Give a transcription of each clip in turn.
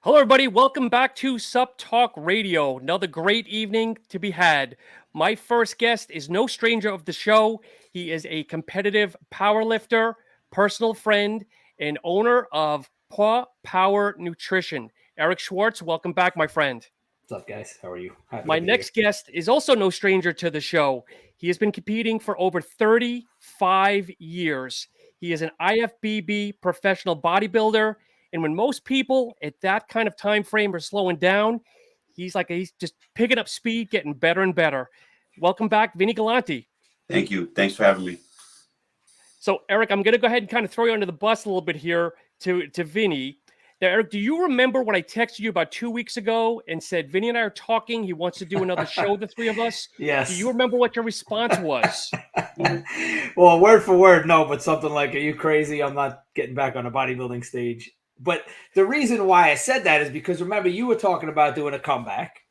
Hello, everybody. Welcome back to Sup Talk Radio. Another great evening to be had. My first guest is no stranger of the show. He is a competitive powerlifter, personal friend, and owner of Paw Power Nutrition. Eric Schwartz, welcome back, my friend. What's up, guys? How are you? Happy My to be here. next guest is also no stranger to the show. He has been competing for over 35 years. He is an IFBB professional bodybuilder. And when most people at that kind of time frame are slowing down, he's just picking up speed, getting better and better. Welcome back, Vinny Galanti. Thank you. Thanks for having me. So, Eric, I'm going to go ahead and kind of throw you under the bus a little bit here to Vinny. Now, Eric, do you remember when I texted you about 2 weeks ago and said, Vinny and I are talking, he wants to do another show, the three of us? Yes. Do you remember what your response was? Well, word for word, no, but something like, are you crazy? I'm not getting back on a bodybuilding stage. But the reason why I said that is because, remember, you were talking about doing a comeback.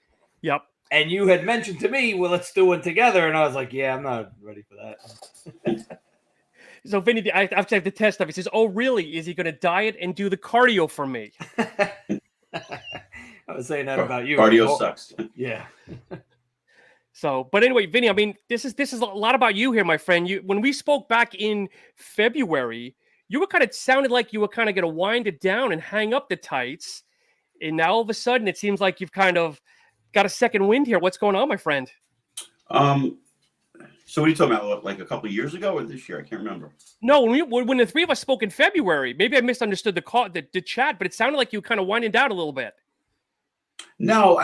Yep. And you had mentioned to me, well, let's do one together. And I was like, yeah, I'm not ready for that. So, Vinny, after the test stuff, he says, oh, really? Is he going to diet and do the cardio for me? I was saying that about you. Cardio sucks. Yeah. So, but anyway, Vinny, I mean, this is a lot about you here, my friend. When we spoke back in February, you were kind of sounded like you were kind of going to wind it down and hang up the tights. And now all of a sudden, it seems like you've kind of got a second wind here. What's going on, my friend? So what are you talking about? Like a couple of years ago or this year? I can't remember. No, when the three of us spoke in February, maybe I misunderstood the chat, but it sounded like you were kind of winding down a little bit. No,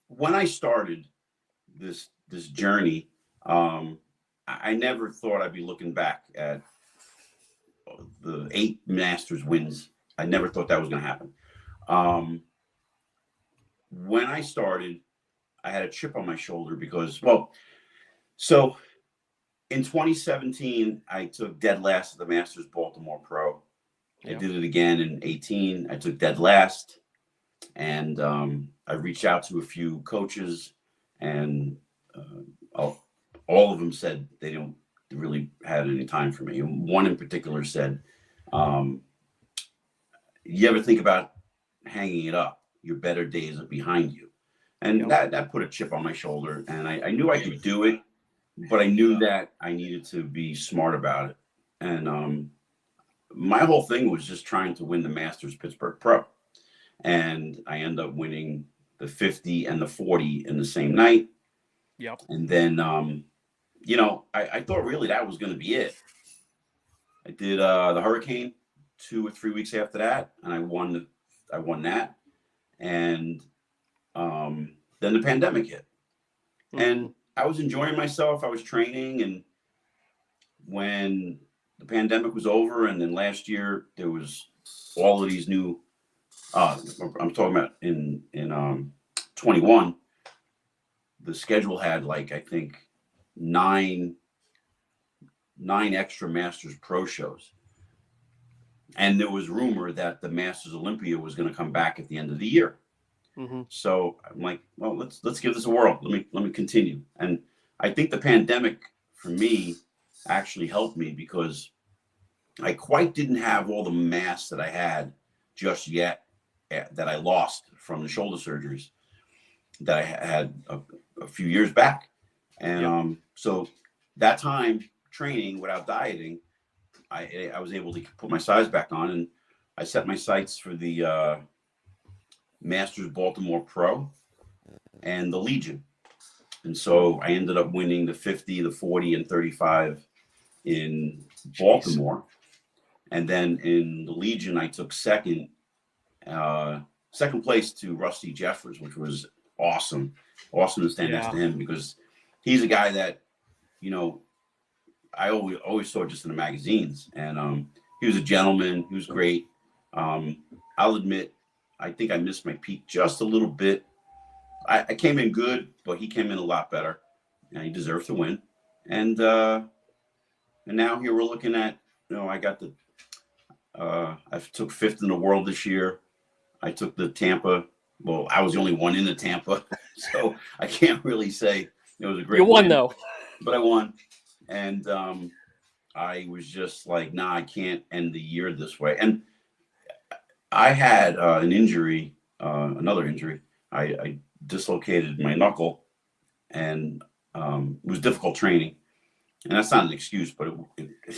when I started this journey, I never thought I'd be looking back at the 8 Masters wins. I never thought that was going to happen. When I started, I had a chip on my shoulder because, so in 2017, I took dead last at the Masters Baltimore Pro. Yep. I did it again in 18. I took dead last, and I reached out to a few coaches, and all of them said they don't really had any time for me. And one in particular said, you ever think about hanging it up? Your better days are behind you. And that put a chip on my shoulder. And I knew I could do it, but I knew that I needed to be smart about it. And my whole thing was just trying to win the Masters Pittsburgh Pro. And I ended up winning the 50 and the 40 in the same night. Yep. And then, I thought really that was going to be it. I did the Hurricane 2 or 3 weeks after that, and I won that. And then the pandemic hit. Mm-hmm. And I was enjoying myself. I was training. And when the pandemic was over, and then last year there was all of these new, I'm talking about in 21, the schedule had I think 9 extra Masters Pro shows. And there was rumor that the Masters Olympia was going to come back at the end of the year. Mm-hmm. So I'm like, well, let's give this a whirl. Let me continue. And I think the pandemic for me actually helped me because I quite didn't have all the mass that I had just yet that I lost from the shoulder surgeries that I had a few years back. And so that time training without dieting, I was able to put my size back on, and I set my sights for the Masters Baltimore Pro and the Legion. And so I ended up winning the 50, the 40, and 35 in Baltimore. And then in the Legion, I took second place to Rusty Jeffers, which was awesome. Awesome to stand next to him because he's a guy that, I always saw just in the magazines. And he was a gentleman. He was great. I'll admit, I think I missed my peak just a little bit. I came in good, but he came in a lot better, and he deserved to win. And now here we're looking at, I got I took 5th in the world this year. I took the Tampa. Well, I was the only one in the Tampa, so I can't really say it was a great. You won win, though, but I won, and I was just like, nah, I can't end the year this way. And I had an injury, another injury. I dislocated my knuckle, and it was difficult training. And that's not an excuse, but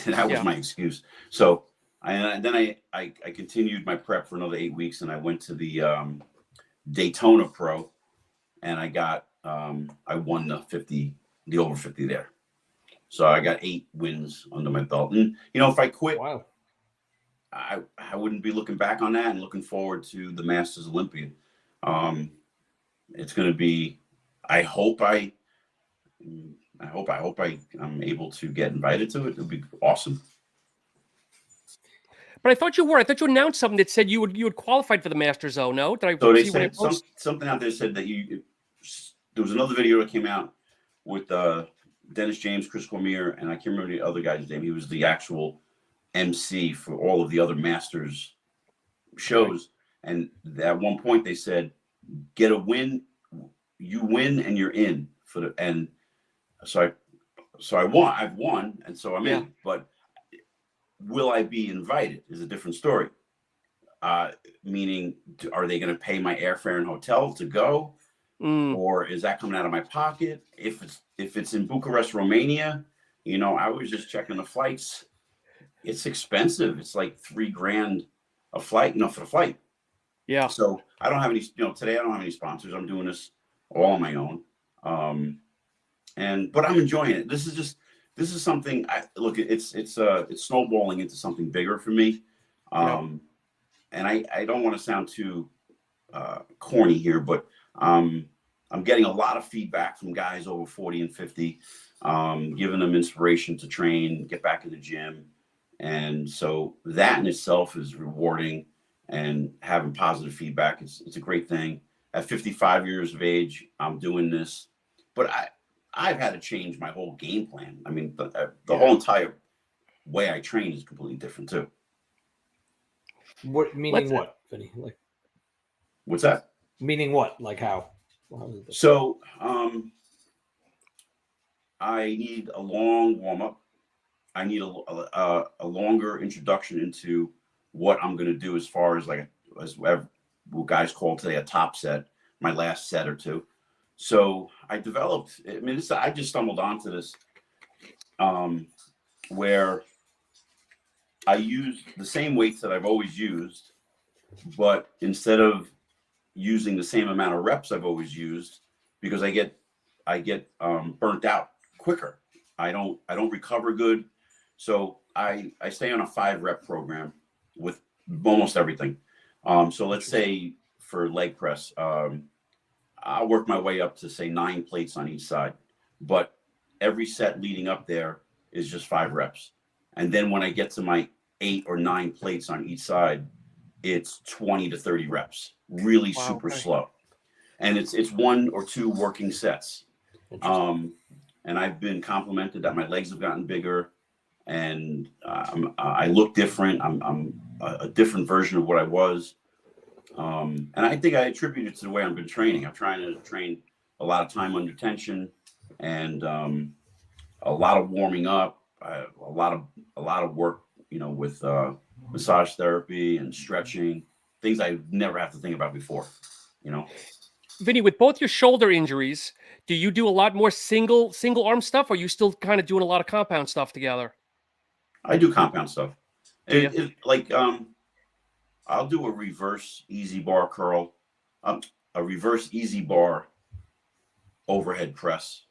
that was my excuse. So then I continued my prep for another 8 weeks, and I went to the Daytona Pro, and I won the over 50 there. So I got 8 wins under my belt. And, if I quit, wow, I wouldn't be looking back on that and looking forward to the Masters Olympia. It's going to be, I hope I'm able to get invited to it. It'll be awesome. But I thought you announced something that said you had qualified for the Masters, though. No, So they said something out there said that there was another video that came out with Dennis James, Chris Cormier, and I can't remember the other guy's name. He was the actual MC for all of the other Masters shows. And at one point they said, get a win, you win and you're in and so I won. I've won, and so I'm in. But will I be invited is a different story. Meaning, are they going to pay my airfare and hotel to go, or is that coming out of my pocket? If it's in Bucharest, Romania, I was just checking the flights. It's expensive. It's like $3,000 a flight, for the flight. Yeah. So I don't have any. Today I don't have any sponsors. I'm doing this all on my own. But I'm enjoying it. This is something it's snowballing into something bigger for me. And I don't want to sound too corny here, but I'm getting a lot of feedback from guys over 40 and 50, giving them inspiration to train, get back in the gym. And so that in itself is rewarding, and having positive feedback. It's a great thing. At 55 years of age, I'm doing this, but I've had to change my whole game plan. I mean, the whole entire way I train is completely different too. What meaning? What, Vinny? Like, what's that? Meaning what? Like how? So, I need a long warm up. I need a longer introduction into what I'm going to do as far as what guys call today a top set, my last set or two. So I developed, I just stumbled onto this, where I used the same weights that I've always used, but instead of using the same amount of reps I've always used, because I get burnt out quicker. I don't recover good. So I stay on a 5-rep program with almost everything. So let's say for leg press, I'll work my way up to say 9 plates on each side, but every set leading up there is just 5 reps. And then when I get to my 8 or 9 plates on each side, it's 20 to 30 reps, really super slow. And it's 1 or 2 working sets. And I've been complimented that my legs have gotten bigger, and I look different. I'm a different version of what I was. And I think I attribute it to the way I've been training. I'm trying to train a lot of time under tension, and a lot of warming up, a lot of work, with massage therapy and stretching, things I never have to think about before, Vinny, with both your shoulder injuries, do you do a lot more single arm stuff, or are you still kind of doing a lot of compound stuff together? I do compound stuff. I'll do a reverse easy bar curl, a reverse easy bar overhead press.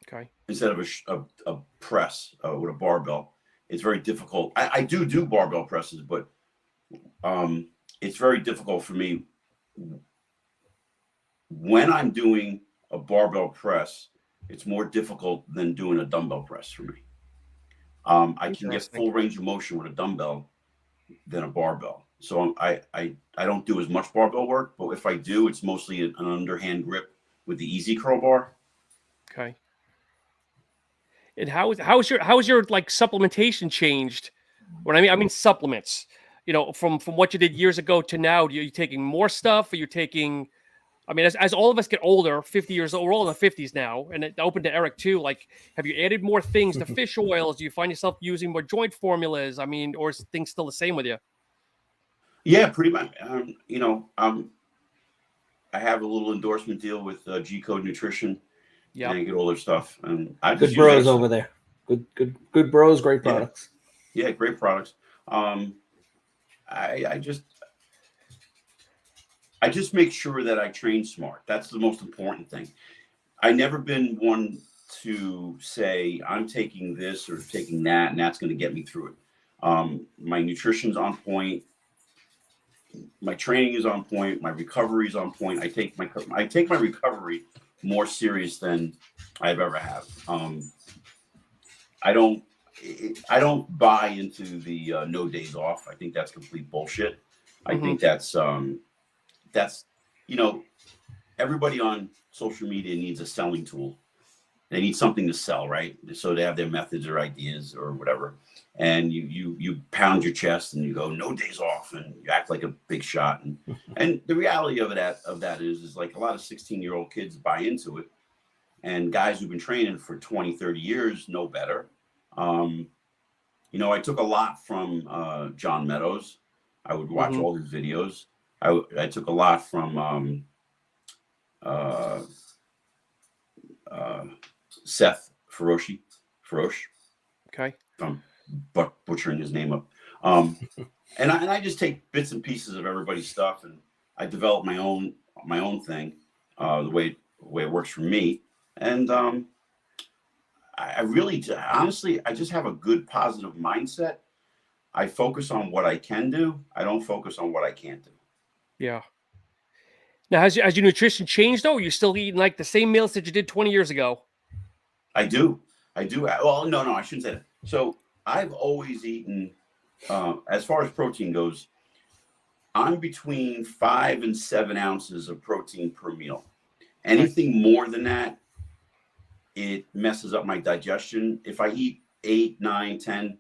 Okay. Instead of a press with a barbell. It's very difficult. I do barbell presses, but it's very difficult for me when I'm doing a barbell press. It's more difficult than doing a dumbbell press for me. I can get full range of motion with a dumbbell than a barbell. So I don't do as much barbell work, but if I do, it's mostly an underhand grip with the easy curl bar. Okay. And how's your like supplementation changed? When I mean supplements, from what you did years ago to now, are you taking more stuff? Are you taking, as all of us get older, 50 years old, we're all in the 50s now, and it opened to Eric too. Like, have you added more things to fish oils? Do you find yourself using more joint formulas? Or is things still the same with you? Yeah, pretty much. I have a little endorsement deal with G Code Nutrition, and Yep. I get all their stuff. And I just Good use bros their over stuff. there. Good bros, great Yeah, products. yeah, great products. I just make sure that I train smart. That's the most important thing. I never been one to say I'm taking this or taking that, and that's going to get me through it. My nutrition's on point. My training is on point. My recovery is on point. I take my recovery more serious than I've ever have. I don't I don't buy into the no days off. I think that's complete bullshit. I think that's you know everybody on social media needs a selling tool. They need something to sell, right? So they have their methods or ideas or whatever, and you pound your chest and you go no days off and you act like a big shot. And the reality of that is like a lot of 16-year-old kids buy into it, and guys who've been training for 20, 30 years know better. I took a lot from John Meadows. I would watch all his videos. I took a lot from Seth Feroce. Okay. I'm butchering his name up. And I just take bits and pieces of everybody's stuff, and I develop my own thing, the way it works for me. And I really, honestly, I just have a good positive mindset. I focus on what I can do. I don't focus on what I can't do. Yeah. Now, has your nutrition changed though? You're still eating like the same meals that you did 20 years ago? I do. Well, no, I shouldn't say that. So I've always eaten, as far as protein goes, I'm between 5 and 7 ounces of protein per meal. Anything more than that, it messes up my digestion. If I eat 8, 9, 10,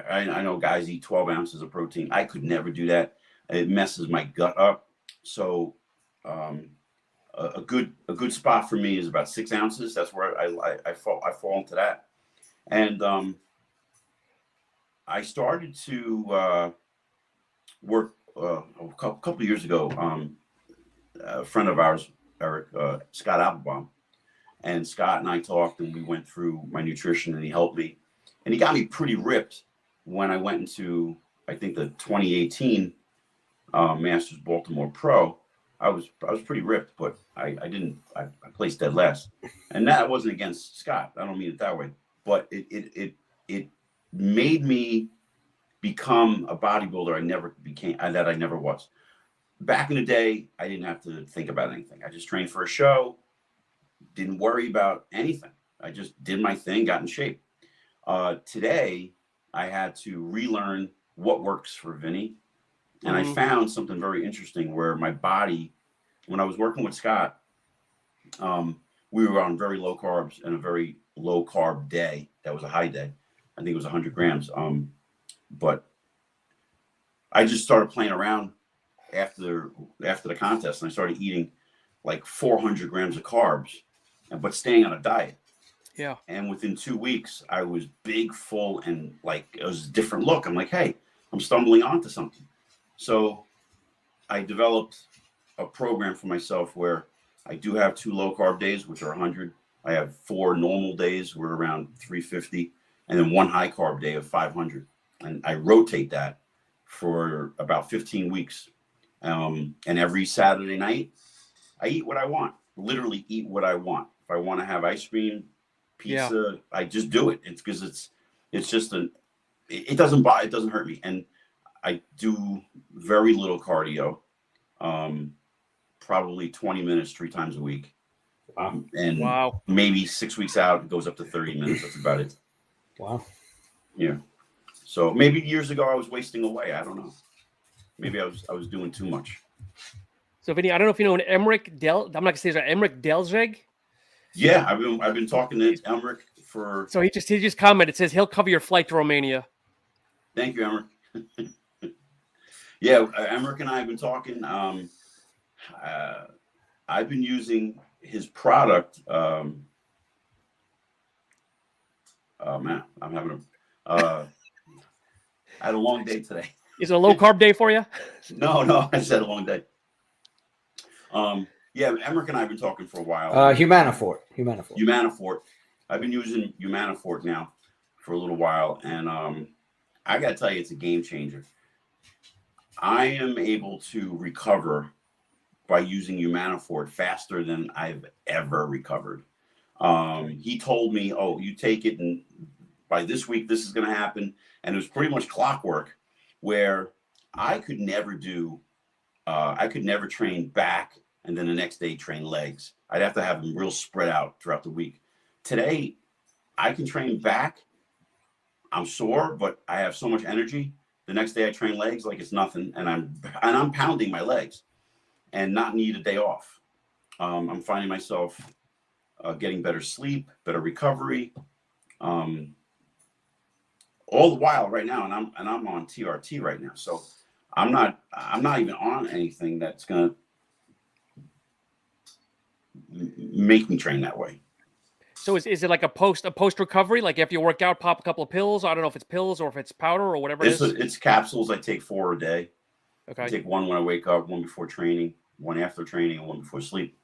I know guys eat 12 ounces of protein. I could never do that. It messes my gut up. So a good spot for me is about 6 ounces. That's where I fall into that. And I started to work a couple of years ago. A friend of ours, Eric Scott Applebaum, and Scott and I talked, and we went through my nutrition, and he helped me, and he got me pretty ripped when I went into, I think, the 2018 Masters Baltimore Pro. I was pretty ripped, but I placed dead last, and that wasn't against Scott. I don't mean it that way, but it made me become a bodybuilder I never was. Back in the day, I didn't have to think about anything. I just trained for a show, didn't worry about anything. I just did my thing, got in shape. Today, I had to relearn what works for Vinny. And I found something very interesting where my body, when I was working with Scott, we were on very low carbs and a very low carb day. That was a high day. I think it was 100 grams. But I just started playing around after the contest, and I started eating like 400 grams of carbs, but staying on a diet. Yeah. And within 2 weeks, I was big, full, and like it was a different look. I'm like, hey, I'm stumbling onto something. So I developed a program for myself where I do have 2 low carb days, which are 100. I have 4 normal days, we're around 350, and then 1 high carb day of 500. And I rotate that for about 15 weeks. And every Saturday night, I eat what I want. Literally eat what I want. If I want to have ice cream, pizza, I just do it. It's because it's just it doesn't hurt me. And I do very little cardio, probably 20 minutes 3 times a week. And maybe 6 weeks out, it goes up to 30 minutes. That's about it. Wow. Yeah. So maybe years ago I was wasting away. I don't know. Maybe I was doing too much. So Vinny, I don't know if you know an Emmerich I'm not gonna say his name, Emmerich Delzeg. Yeah, I've been talking to Emmerich for. So he just commented. It says he'll cover your flight to Romania. Thank you, Emmerich. Yeah, Emmerich and I have been talking. I've been using his product. Oh man, I'm having I had a long day today. Is it a low carb day for you? No, I said a long day. Yeah, Emmerich and I have been talking for a while. Humanifort. I've been using Humanifort now for a little while, and I got to tell you, it's a game changer. I am able to recover by using Humanifort faster than I've ever recovered. He told me, "Oh, you take it, and by this week, this is going to happen." And it was pretty much clockwork, where I could never train back and then the next day train legs. I'd have to have them real spread out throughout the week. Today, I can train back. I'm sore, but I have so much energy. The next day I train legs like it's nothing, and I'm pounding my legs and not need a day off. I'm finding myself getting better sleep, better recovery, all the while right now, and I'm on TRT right now. So I'm not even on anything that's gonna make me train that way. So is it like a post recovery? Like after you work out, pop a couple of pills? I don't know if it's pills or if it's powder or whatever it is. It's capsules. I take 4 a day. Okay. I take one when I wake up, one before training, one after training, and one before sleep.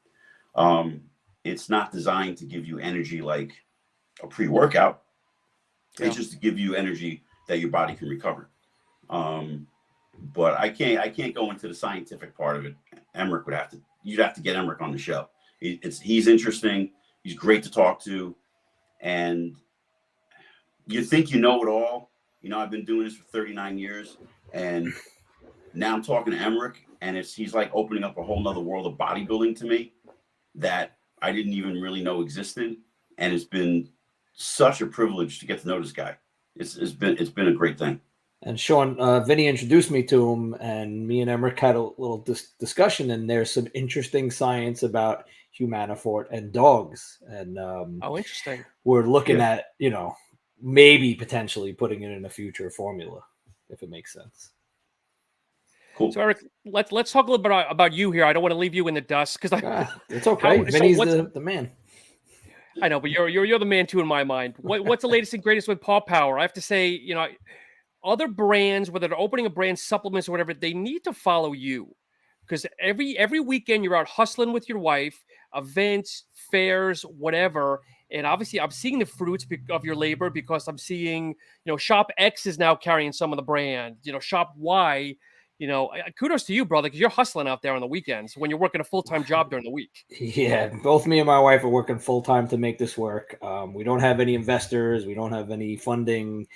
It's not designed to give you energy like a pre-workout. Yeah. It's just to give you energy that your body can recover. But I can't go into the scientific part of it. Emmerich you'd have to get Emmerich on the show. He's interesting. He's great to talk to. And you think you know it all. You know, I've been doing this for 39 years. And now I'm talking to Emmerich, and he's like opening up a whole nother world of bodybuilding to me that I didn't even really know existed. And it's been such a privilege to get to know this guy. It's been a great thing. And Sean, Vinny introduced me to him, and me and Emmerich had a little discussion, and there's some interesting science about Humanifort and dogs. And interesting. We're looking at, maybe potentially putting it in a future formula, if it makes sense. Cool. So Eric, let's talk a little bit about you here. I don't want to leave you in the dust because it's okay. Vinny's the man. I know, but you're the man too in my mind. What's the latest and greatest with Paw Power? I have to say, other brands, whether they're opening a brand, supplements or whatever, they need to follow you, because every weekend you're out hustling with your wife, events, fairs, whatever. And obviously I'm seeing the fruits of your labor, because I'm seeing, Shop X is now carrying some of the brand, Shop Y, kudos to you, brother, because you're hustling out there on the weekends when you're working a full-time job during the week. Yeah, both me and my wife are working full-time to make this work. We don't have any investors. We don't have any funding.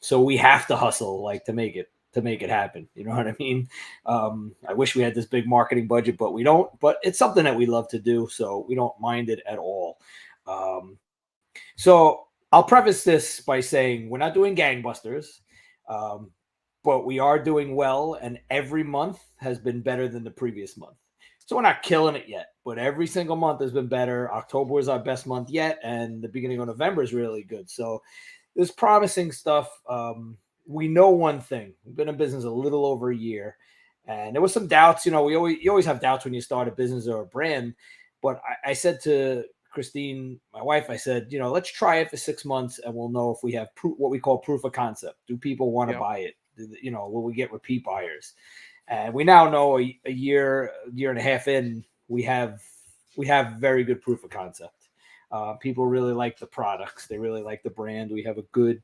So we have to hustle to make it happen. You know what I mean? I wish we had this big marketing budget, but we don't. But it's something that we love to do, so we don't mind it at all. So I'll preface this by saying we're not doing gangbusters, but we are doing well, and every month has been better than the previous month. So we're not killing it yet, but every single month has been better. October is our best month yet, and the beginning of November is really good. So there's promising stuff. We know one thing. We've been in business a little over a year, and there was some doubts. You always have doubts when you start a business or a brand. But I said to Christine, my wife, I said, let's try it for 6 months, and we'll know if we have what we call proof of concept. Do people want to buy it? Will we get repeat buyers? And we now know a year and a half in, we have very good proof of concept. People really like the products. They really like the brand. We have a good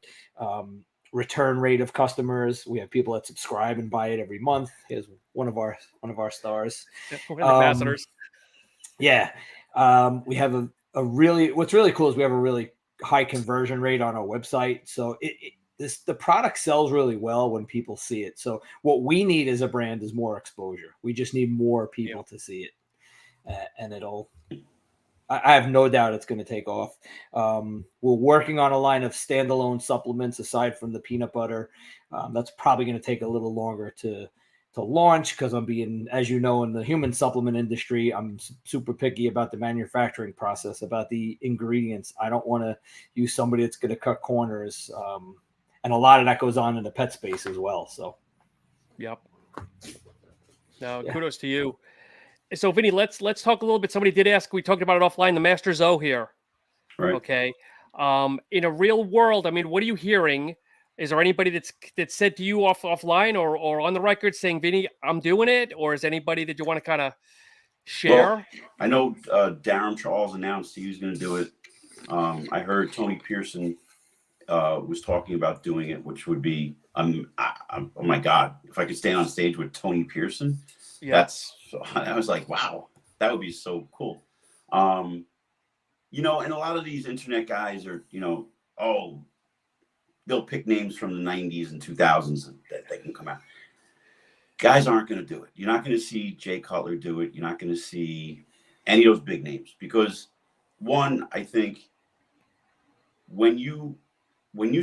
return rate of customers. We have people that subscribe and buy it every month. Here's one of our stars. Ambassadors. Yeah. We have what's really cool is we have a really high conversion rate on our website. So the product sells really well when people see it. So what we need as a brand is more exposure. We just need more people to see it, and I have no doubt it's going to take off. We're working on a line of standalone supplements aside from the peanut butter. That's probably going to take a little longer to launch, because I'm being, as you know, in the human supplement industry, I'm super picky about the manufacturing process, about the ingredients. I don't want to use somebody that's going to cut corners. And a lot of that goes on in the pet space as well. So, yep. No, kudos to you. So, Vinny, let's talk a little bit. Somebody did ask. We talked about it offline. The Master Zoe here. Right. Okay. In a real world, I mean, what are you hearing Is there anybody that said to you offline or on the record saying, Vinny, I'm doing it? Or is anybody that you want to kind of share? Well, I know Darren Charles announced he was going to do it. I heard Tony Pearson was talking about doing it, which would be, oh my God, if I could stand on stage with Tony Pearson, I was like, wow, that would be so cool. You know, and a lot of these internet guys are, you know, they'll pick names from the 90s and 2000s that they can come out. Guys aren't going to do it. You're not going to see Jay Cutler do it. You're not going to see any of those big names because, one, I think when you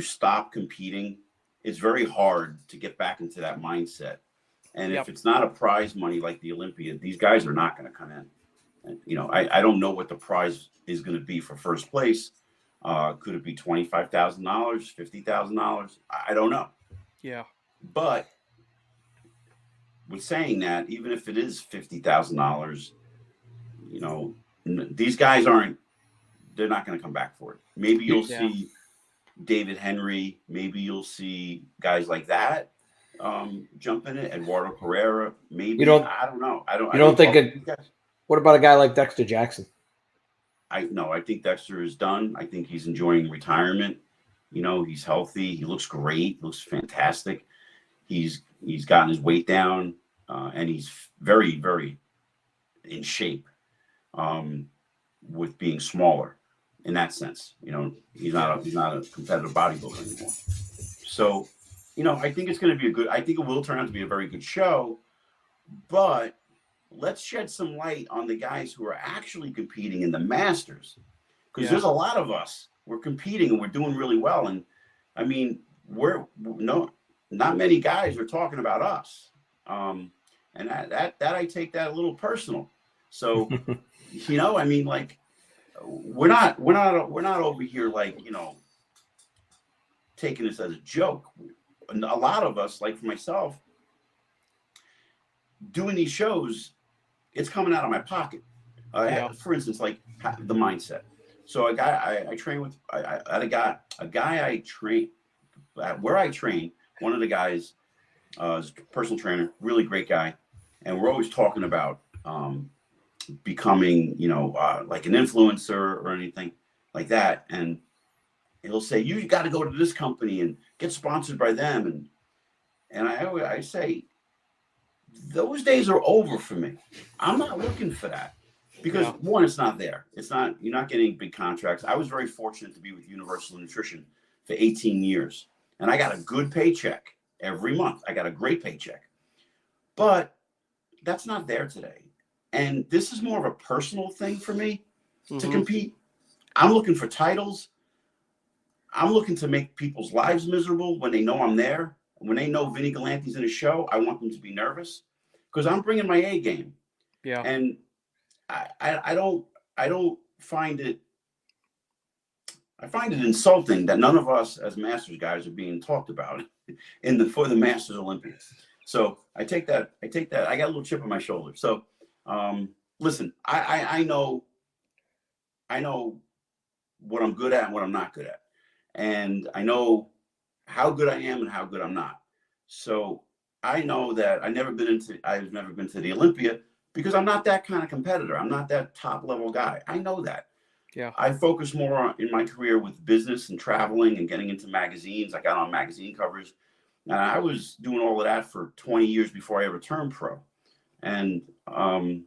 stop competing, it's very hard to get back into that mindset. And if it's not a prize money like the Olympia, these guys are not going to come in. And, you know, I don't know what the prize is going to be for first place. Could it be $25,000, $50,000? I don't know. Yeah. But with saying that, even if it is $50,000, you know, these guys they're not going to come back for it. Maybe you'll see David Henry. Maybe you'll see guys like that jump in it. Eduardo Pereira. Maybe. I don't know. I don't think what about a guy like Dexter Jackson? I think Dexter is done. I think he's enjoying retirement. You know, he's healthy. He looks great. Looks fantastic. He's gotten his weight down, and he's very, very in shape with being smaller in that sense. You know, he's not a competitive bodybuilder anymore. So, you know, I think it's going to be I think it will turn out to be a very good show, but let's shed some light on the guys who are actually competing in the Masters, because there's a lot of us. We're competing and we're doing really well. And I mean, not many guys are talking about us. And that I take that a little personal. So, you know, I mean, like, we're not over here, like, you know, taking this as a joke. A lot of us, like for myself, doing these shows, it's coming out of my pocket. For instance, like the mindset. So a guy I train with, I had a guy I train where I train. One of the guys is a personal trainer, really great guy, and we're always talking about becoming, you know, like an influencer or anything like that. And he'll say, you got to go to this company and get sponsored by them. And I say, those days are over for me. I'm not looking for that because one, it's not there. You're not getting big contracts. I was very fortunate to be with Universal Nutrition for 18 years, and I got a good paycheck every month. I got a great paycheck, but that's not there today. And this is more of a personal thing for me to compete. I'm looking for titles. I'm looking to make people's lives miserable when they know I'm there. When they know Vinny Galanti's in a show, I want them to be nervous because I'm bringing my A game. Yeah. And I don't find it. I find it insulting that none of us as Masters guys are being talked about for the Masters Olympias. So I take that. I got a little chip on my shoulder. So listen, I know what I'm good at and what I'm not good at, and I know how good I am and how good I'm not. So I know that I've never been to the Olympia because I'm not that kind of competitor. I'm not that top level guy. I know that. Yeah. I focus more in my career with business and traveling and getting into magazines. I got on magazine covers, and I was doing all of that for 20 years before I ever turned pro. And now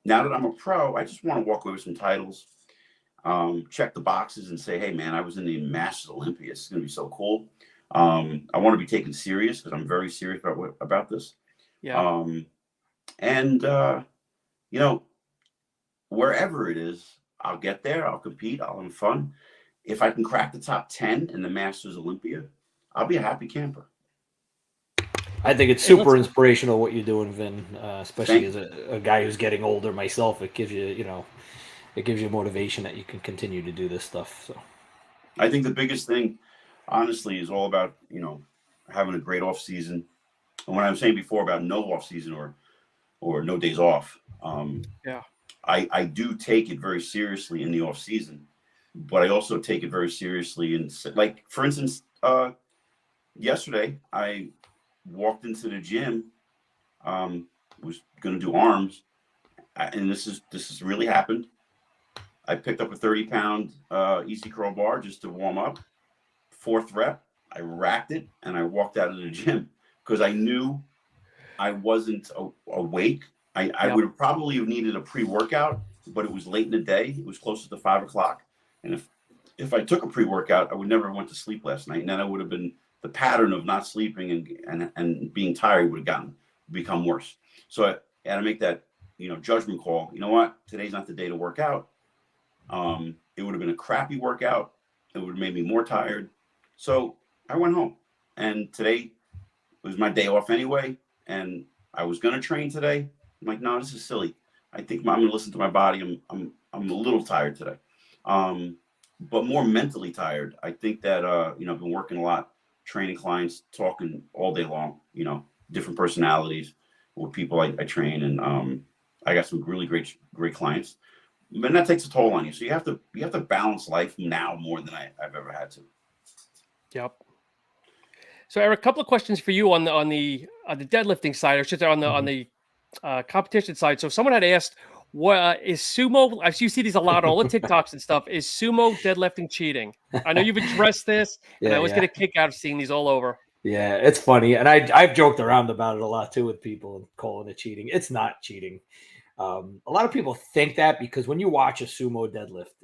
that I'm a pro, I just want to walk away with some titles, check the boxes and say, hey man, I was in the Masters Olympias. It's going to be so cool. I want to be taken serious because I'm very serious about this. Yeah. You know, wherever it is, I'll get there. I'll compete. I'll have fun. If I can crack the top 10 in the Masters Olympia, I'll be a happy camper. I think it's super inspirational what you're doing, Vin, especially as a guy who's getting older myself. It gives you motivation that you can continue to do this stuff. So I think the biggest thing, honestly, is all about, you know, having a great off season. And when I was saying before about no off season or no days off, I do take it very seriously in the off season, but I also take it very seriously. And like, for instance, yesterday I walked into the gym, was going to do arms, and this is really happened. I picked up a 30-pound easy curl bar just to warm up. 4th rep, I racked it, and I walked out of the gym because I knew I wasn't awake. I would have probably have needed a pre-workout, but it was late in the day. It was closer to 5 o'clock. And if I took a pre-workout, I would never have went to sleep last night. And then I would have been, the pattern of not sleeping and being tired would have become worse. So I had to make that, judgment call. You know what? Today's not the day to work out. It would have been a crappy workout. It would have made me more tired. So I went home, and today was my day off anyway. And I was going to train today. I'm like, no, this is silly. I think I'm going to listen to my body. I'm a little tired today. But more mentally tired. I think that, I've been working a lot, training clients, talking all day long, different personalities with people I train. And, I got some really great clients. And that takes a toll on you. So you have to balance life now more than I've ever had to. Yep. So Eric, a couple of questions for you on the deadlifting side, or should say on the competition side. So someone had asked, what is sumo? I see you see these a lot on all the TikToks and stuff. Is sumo deadlifting cheating? I know you've addressed this, and I always get a kick out of seeing these all over. Yeah, it's funny. And I've joked around about it a lot too with people and calling it cheating. It's not cheating. A lot of people think that because when you watch a sumo deadlift,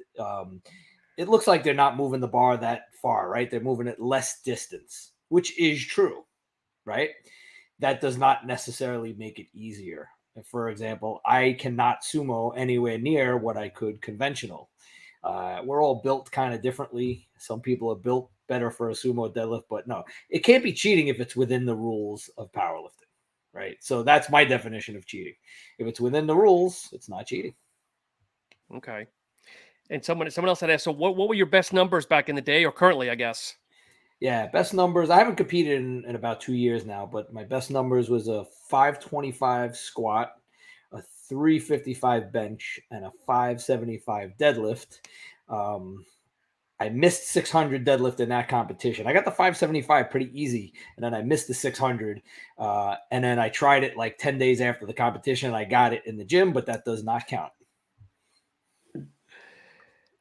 it looks like they're not moving the bar that far, right? They're moving it less distance, which is true, right? That does not necessarily make it easier. For example, I cannot sumo anywhere near what I could conventional. We're all built kind of differently. Some people are built better for a sumo deadlift, but no, it can't be cheating if it's within the rules of powerlifting, right? So that's my definition of cheating. If it's within the rules, it's not cheating. Okay. And someone else had asked, so what were your best numbers back in the day, or currently, I guess? Yeah, best numbers. I haven't competed in about 2 years now, but my best numbers was a 525 squat, a 355 bench, and a 575 deadlift. I missed 600 deadlift in that competition. I got the 575 pretty easy, and then I missed the 600. And then I tried it like 10 days after the competition, and I got it in the gym, but that does not count.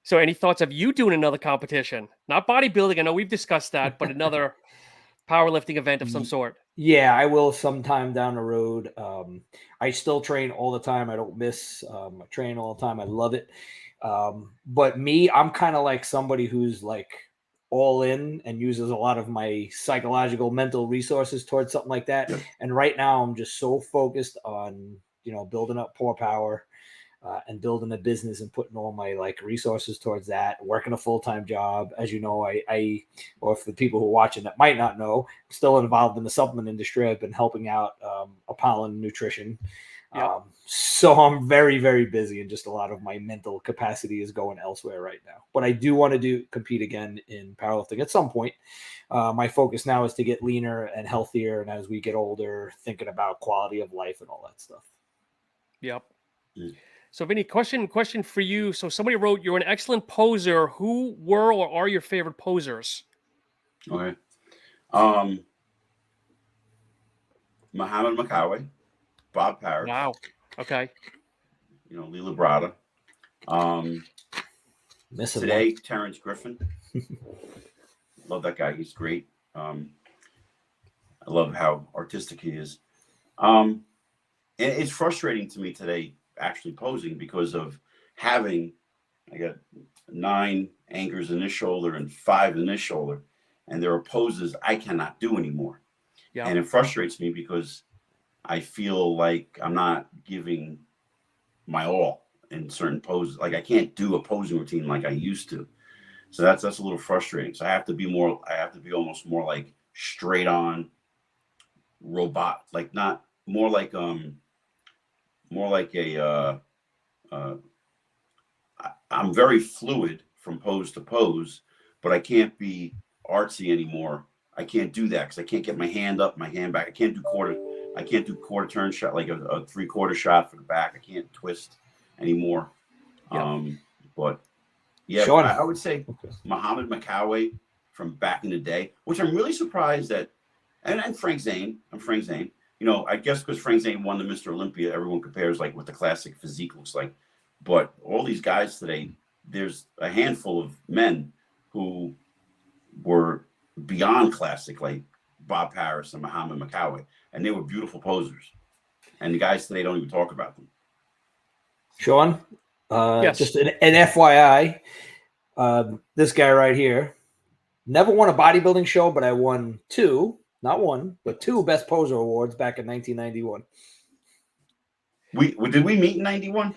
So any thoughts of you doing another competition? Not bodybuilding, I know we've discussed that, but another powerlifting event of some sort. Yeah, I will sometime down the road. I still train all the time. I don't miss. I train all the time. I love it. But me, I'm kind of like somebody who's like all in and uses a lot of my psychological, mental resources towards something like that. Yep. And right now I'm just so focused on, building up Poor Power, and building a business and putting all my like resources towards that, working a full-time job. As you know, I or for the people who are watching that might not know, I'm still involved in the supplement industry. I've been helping out Apollon Nutrition. Yep. So I'm very, very busy, and just a lot of my mental capacity is going elsewhere right now. But I do want to compete again in powerlifting at some point. My focus now is to get leaner and healthier, and as we get older, thinking about quality of life and all that stuff. Yep. So Vinny, question for you. So somebody wrote, you're an excellent poser. Who were or are your favorite posers? Okay. Muhammad Makawe, Bob Parrish. Wow. Okay. Lila Brada. Today, Terrence Griffin. Love that guy. He's great. I love how artistic he is. And it's frustrating to me today, actually posing, because of I got 9 anchors in this shoulder and 5 in this shoulder, and there are poses I cannot do anymore. Yeah. And it frustrates me because I feel like I'm not giving my all in certain poses. Like I can't do a posing routine like I used to. So that's a little frustrating. So I have to be almost more like straight on robot, like not more like I'm very fluid from pose to pose, but I can't be artsy anymore. I can't do that because I can't get my hand up, my hand back. I can't do quarter turn shot, like a 3/4 shot for the back. I can't twist anymore. Yep. But yeah, I would say Muhammad Makawe from back in the day, which I'm really surprised that. And I'm Frank Zane. You know, I guess because Frank Zane won the Mr. Olympia, everyone compares like what the classic physique looks like. But all these guys today, there's a handful of men who were beyond classic, like Bob Harris and Muhammad Makawi, and they were beautiful posers. And the guys today don't even talk about them. Sean, Yes. just an FYI, this guy right here never won a bodybuilding show, but I won two Best Poser Awards back in 1991. Did we meet in 91?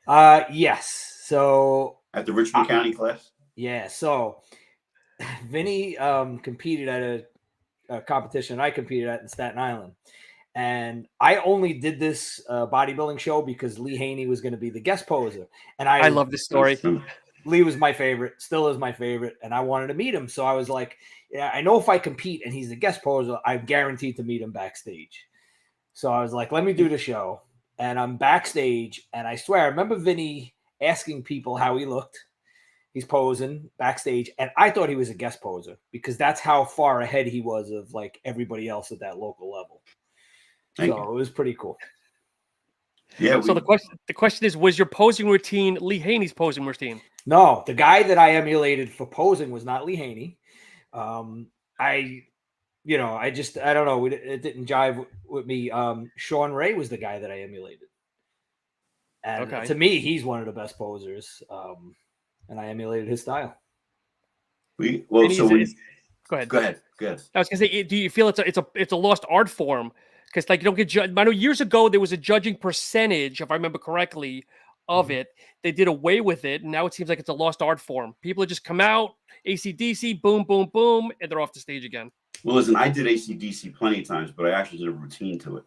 Yes. So At the Richmond County class? Yeah. So Vinny competed at a competition I competed at in Staten Island. And I only did this bodybuilding show because Lee Haney was going to be the guest poser. And I love this story. Lee was my favorite, still is my favorite, and I wanted to meet him. So I was like, yeah, I know if I compete and he's the guest poser, I'm guaranteed to meet him backstage. So I was like, let me do the show. And I'm backstage, and I swear, I remember Vinny asking people how he looked. He's posing backstage, and I thought he was a guest poser because that's how far ahead he was of like everybody else at that local level. So it was pretty cool. Yeah. So the question is, was your posing routine Lee Haney's posing routine? No, the guy that I emulated for posing was not Lee Haney. I don't know. It didn't jive with me. Sean Ray was the guy that I emulated. And to me, he's one of the best posers. And I emulated his style. Go ahead. I was gonna say, do you feel it's a lost art form? Because like you don't get judged. I know years ago there was a judging percentage, if I remember correctly, of it. They did away with it, and now it seems like it's a lost art form. People just come out, AC/DC, boom, boom, boom, and they're off the stage again. Well, listen, I did AC/DC plenty of times, but I actually did a routine to it.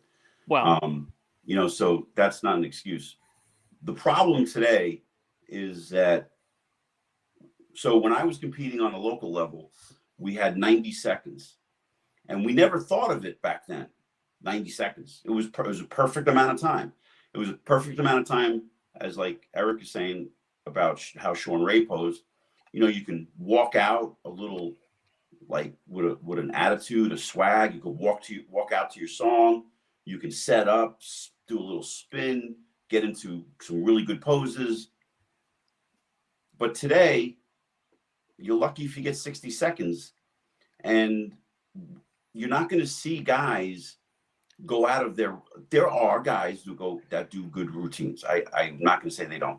Wow. So that's not an excuse. The problem today is that, so when I was competing on a local level, we had 90 seconds, and we never thought of it back then. 90 seconds. It was a perfect amount of time. It was a perfect amount of time, as like Eric is saying about how Sean Ray posed. You know, you can walk out a little like with an attitude, a swag. You could walk out to your song. You can set up, do a little spin, get into some really good poses. But today, you're lucky if you get 60 seconds, and you're not going to see guys go out of there are guys that do good routines. I'm not going to say they don't,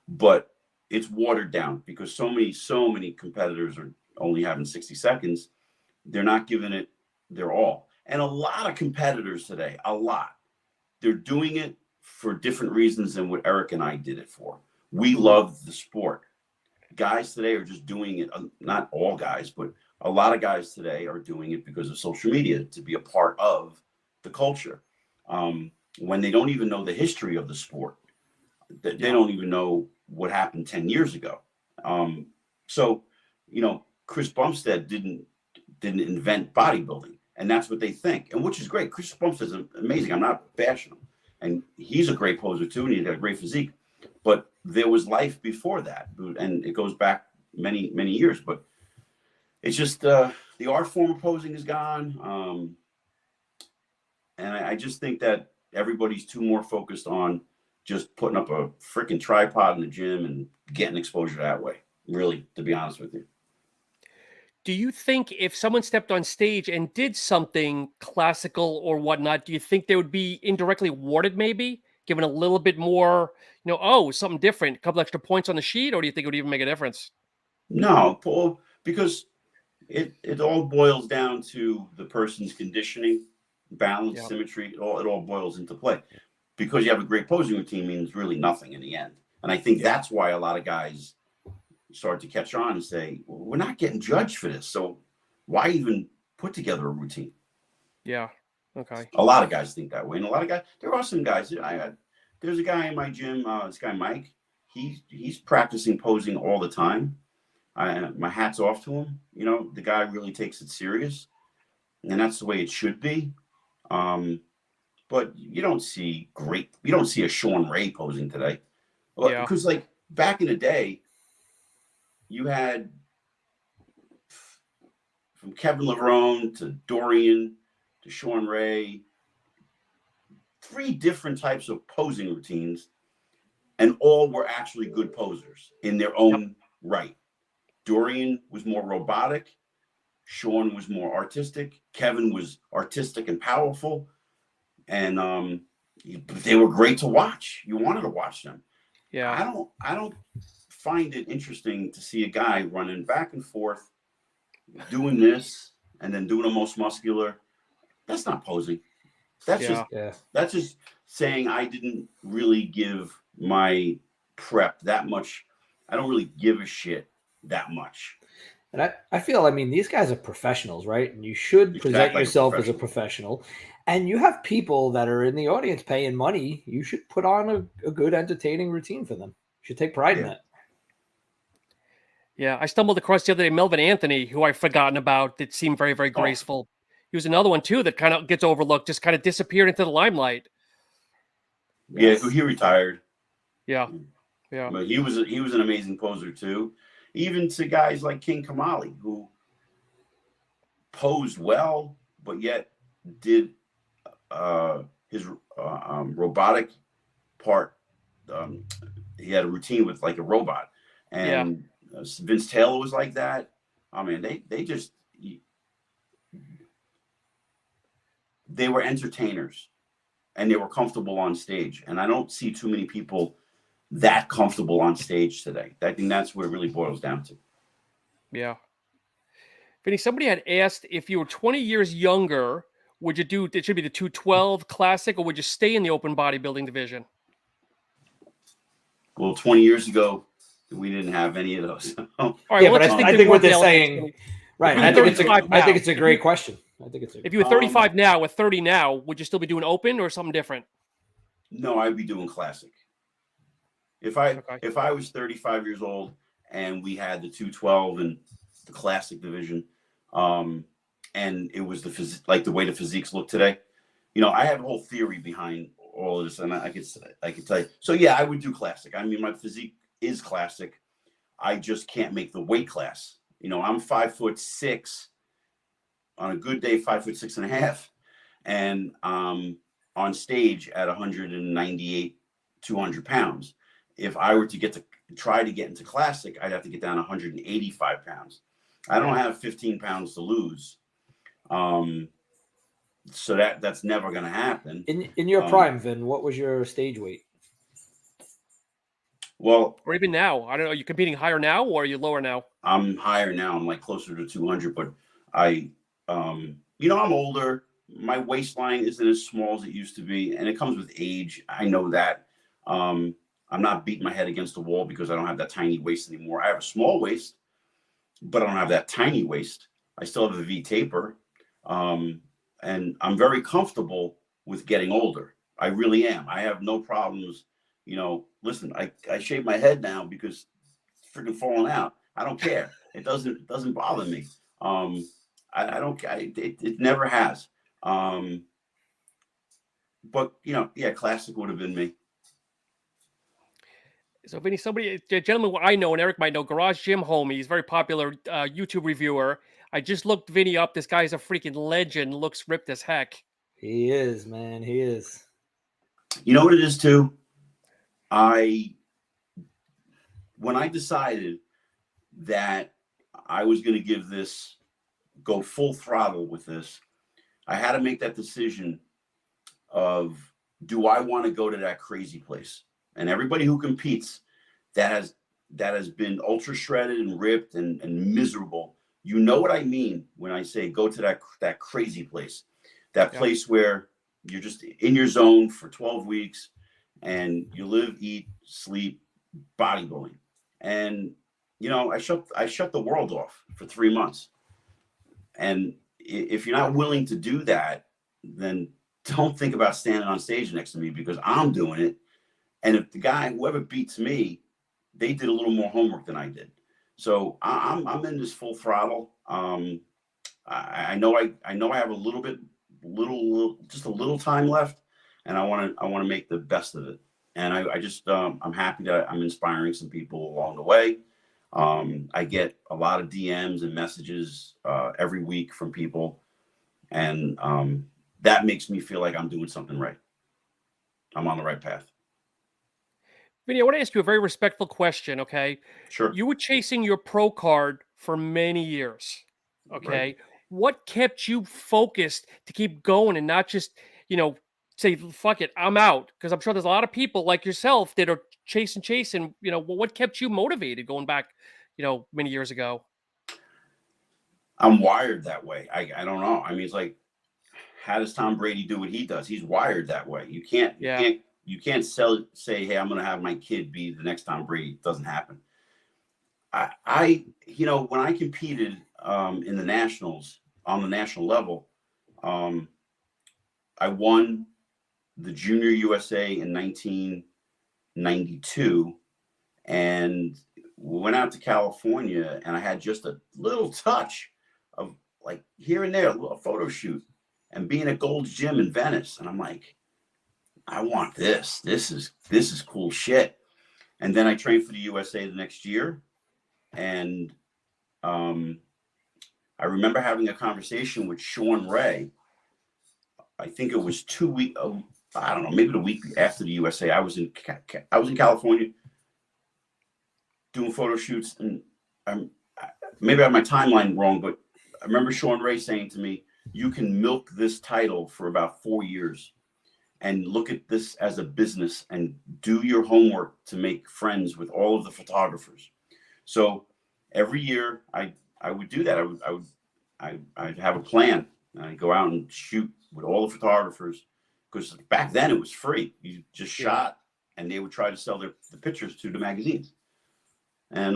but it's watered down because so many competitors are only having 60 seconds. They're not giving it their all. And a lot of competitors today, they're doing it for different reasons than what Eric and I did it for. We love the sport. Guys today are just doing it. Not all guys, but a lot of guys today are doing it because of social media, to be a part of the culture, when they don't even know the history of the sport. They don't even know what happened 10 years ago. So, Chris Bumstead didn't invent bodybuilding, and that's what they think, and which is great. Chris Bumstead's amazing. I'm not bashing him, and he's a great poser too, and he's got a great physique. But there was life before that, and it goes back many, many years. But it's just the art form of posing is gone. And I just think that everybody's too more focused on just putting up a freaking tripod in the gym and getting exposure that way, really, to be honest with you. Do you think if someone stepped on stage and did something classical or whatnot, do you think they would be indirectly awarded, maybe given a little bit more, something different, a couple extra points on the sheet, or do you think it would even make a difference? No, Paul, because it all boils down to the person's conditioning, balance, symmetry. It all boils into play. Because you have a great posing routine means really nothing in the end. And I think that's why a lot of guys start to catch on and say, well, we're not getting judged for this, so why even put together a routine? Yeah. Okay. A lot of guys think that way. And a lot of guys, there are some guys. There's a guy in my gym, this guy Mike. He's practicing posing all the time. My hat's off to him. The guy really takes it serious, and that's the way it should be. But you don't see a Sean Ray posing today. Because like back in the day, you had from Kevin Levrone to Dorian to Sean Ray, 3 different types of posing routines, and all were actually good posers in their own right. Dorian was more robotic. Sean was more artistic. Kevin was artistic and powerful. And they were great to watch. You wanted to watch them. Yeah. I don't find it interesting to see a guy running back and forth, doing this, and then doing the most muscular. That's not posing. That's just saying I didn't really give my prep that much. I don't really give a shit that much. And I feel, I mean, these guys are professionals, right? And you should present yourself as a professional. And you have people that are in the audience paying money. You should put on a good, entertaining routine for them. You should take pride in that. Yeah, I stumbled across the other day Melvin Anthony, who I've forgotten about, that seemed very, very graceful. He was another one, too, that kind of gets overlooked, just kind of disappeared into the limelight. Yeah, he retired. Yeah. But he was an amazing poser, too. Even to guys like King Kamali, who posed well, but yet did his robotic part. He had a routine with like a robot. And Vince Taylor was like that. I mean, they were entertainers and they were comfortable on stage. And I don't see too many people that comfortable on stage today. I think that's where it really boils down to. Yeah. Vinny, somebody had asked if you were 20 years younger, would you do, it should be the 212 Classic, or would you stay in the open bodybuilding division? Well, 20 years ago, we didn't have any of those. All right, but I think what they're saying, right? I think it's a great question. I think it's if you were 35 now with 30 now, would you still be doing open or something different? No, I'd be doing Classic. If I was 35 years old and we had the 212 and the Classic division, and it was the way the physiques look today, I have a whole theory behind all of this, and I could tell you. So yeah, I would do Classic. I mean, my physique is Classic. I just can't make the weight class. I'm 5'6", on a good day, 5'6.5", and on stage at 198, 200 pounds. If I were to try to get into Classic, I'd have to get down 185 pounds. I don't have 15 pounds to lose. So that's never going to happen. In your prime, Vin, what was your stage weight? Well, or even now, I don't know. Are you competing higher now or are you lower now? I'm higher now. I'm like closer to 200, but I'm older. My waistline isn't as small as it used to be, and it comes with age. I know that. I'm not beating my head against the wall because I don't have that tiny waist anymore. I have a small waist, but I don't have that tiny waist. I still have a V taper. And I'm very comfortable with getting older. I really am. I have no problems. Listen, I shave my head now because it's freaking falling out. I don't care. It doesn't bother me. It never has. But Classic would have been me. So, Vinny, a gentleman I know, and Eric might know, Garage Gym Homie. He's a very popular YouTube reviewer. I just looked Vinny up. This guy's a freaking legend. Looks ripped as heck. He is, man. He is. You know what it is, too? When I decided that I was going to go full throttle with this, I had to make that decision of, do I want to go to that crazy place? And everybody who competes that has been ultra shredded and ripped and miserable, you know what I mean when I say go to that crazy place, that place where you're just in your zone for 12 weeks and you live, eat, sleep, bodybuilding. And I shut the world off for 3 months. And if you're not willing to do that, then don't think about standing on stage next to me, because I'm doing it. And if whoever beats me, they did a little more homework than I did. So I'm in this full throttle. I know I have just a little time left, and I want to make the best of it. And I'm happy that I'm inspiring some people along the way. I get a lot of DMs and messages every week from people, and that makes me feel like I'm doing something right. I'm on the right path. Vinny, I want to ask you a very respectful question, okay? Sure. You were chasing your pro card for many years, okay? Right. What kept you focused to keep going and not just, say, fuck it, I'm out? Because I'm sure there's a lot of people like yourself that are chasing. What kept you motivated going back, many years ago? I'm wired that way. I don't know. I mean, it's like, how does Tom Brady do what he does? He's wired that way. You can't say, hey, I'm going to have my kid be the next Tom Brady. It doesn't happen. When I competed in the nationals on the national level, I won the Junior USA in 1992, and went out to California, and I had just a little touch of like here and there, a little photo shoot, and being at Gold's Gym in Venice. And I'm like, I want this. This is cool shit. And then I trained for the USA the next year. And I remember having a conversation with Sean Ray. I think it was 2 weeks. I don't know, maybe the week after the USA. I was in California doing photo shoots, and maybe I have my timeline wrong, but I remember Sean Ray saying to me, you can milk this title for about 4 years and look at this as a business and do your homework to make friends with all of the photographers. So every year I would do that. I'd have a plan. I'd go out and shoot with all the photographers, because back then it was free. You just shot, and they would try to sell the pictures to the magazines. And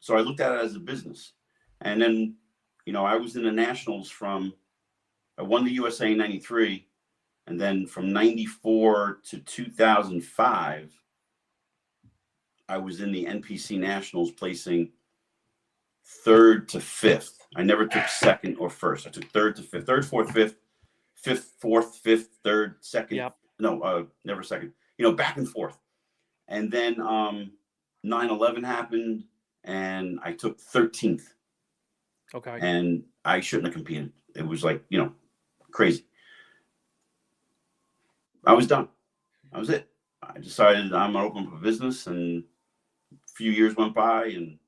so I looked at it as a business. And then, I was in the nationals I won the USA in 93. And then from 94 to 2005, I was in the NPC nationals, placing 3rd to 5th. I never took 2nd or 1st. I took 3rd to 5th, 3rd, 4th, 5th, 5th, 4th, 5th, 3rd, 2nd. Yep. No, never 2nd, back and forth. And then 9/11 happened, and I took 13th. Okay. And I shouldn't have competed. It was like, crazy. I was done. That was it. I decided I'm going to open up a business, and a few years went by, and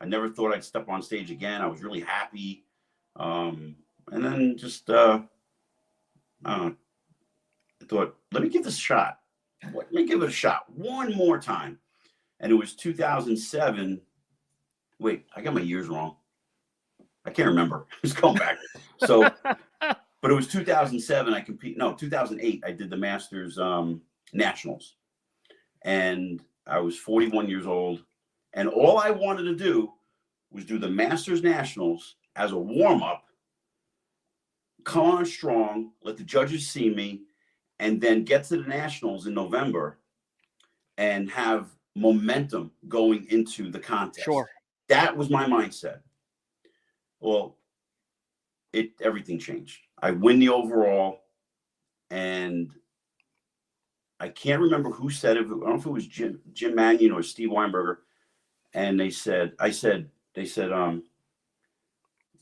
I never thought I'd step on stage again. I was really happy. And then just, I thought, let me give this a shot. Let me give it a shot one more time. And it was 2007. Wait, I got my years wrong. I can't remember. It's going back. So, but it was 2007. 2008. I did the Masters Nationals, and I was 41 years old. And all I wanted to do was do the Masters Nationals as a warm up, come on strong, let the judges see me, and then get to the Nationals in November and have momentum going into the contest. Sure. That was my mindset. Well, everything changed. I win the overall, and I can't remember who said it. I don't know if it was Jim Manion or Steve Weinberger. And they said,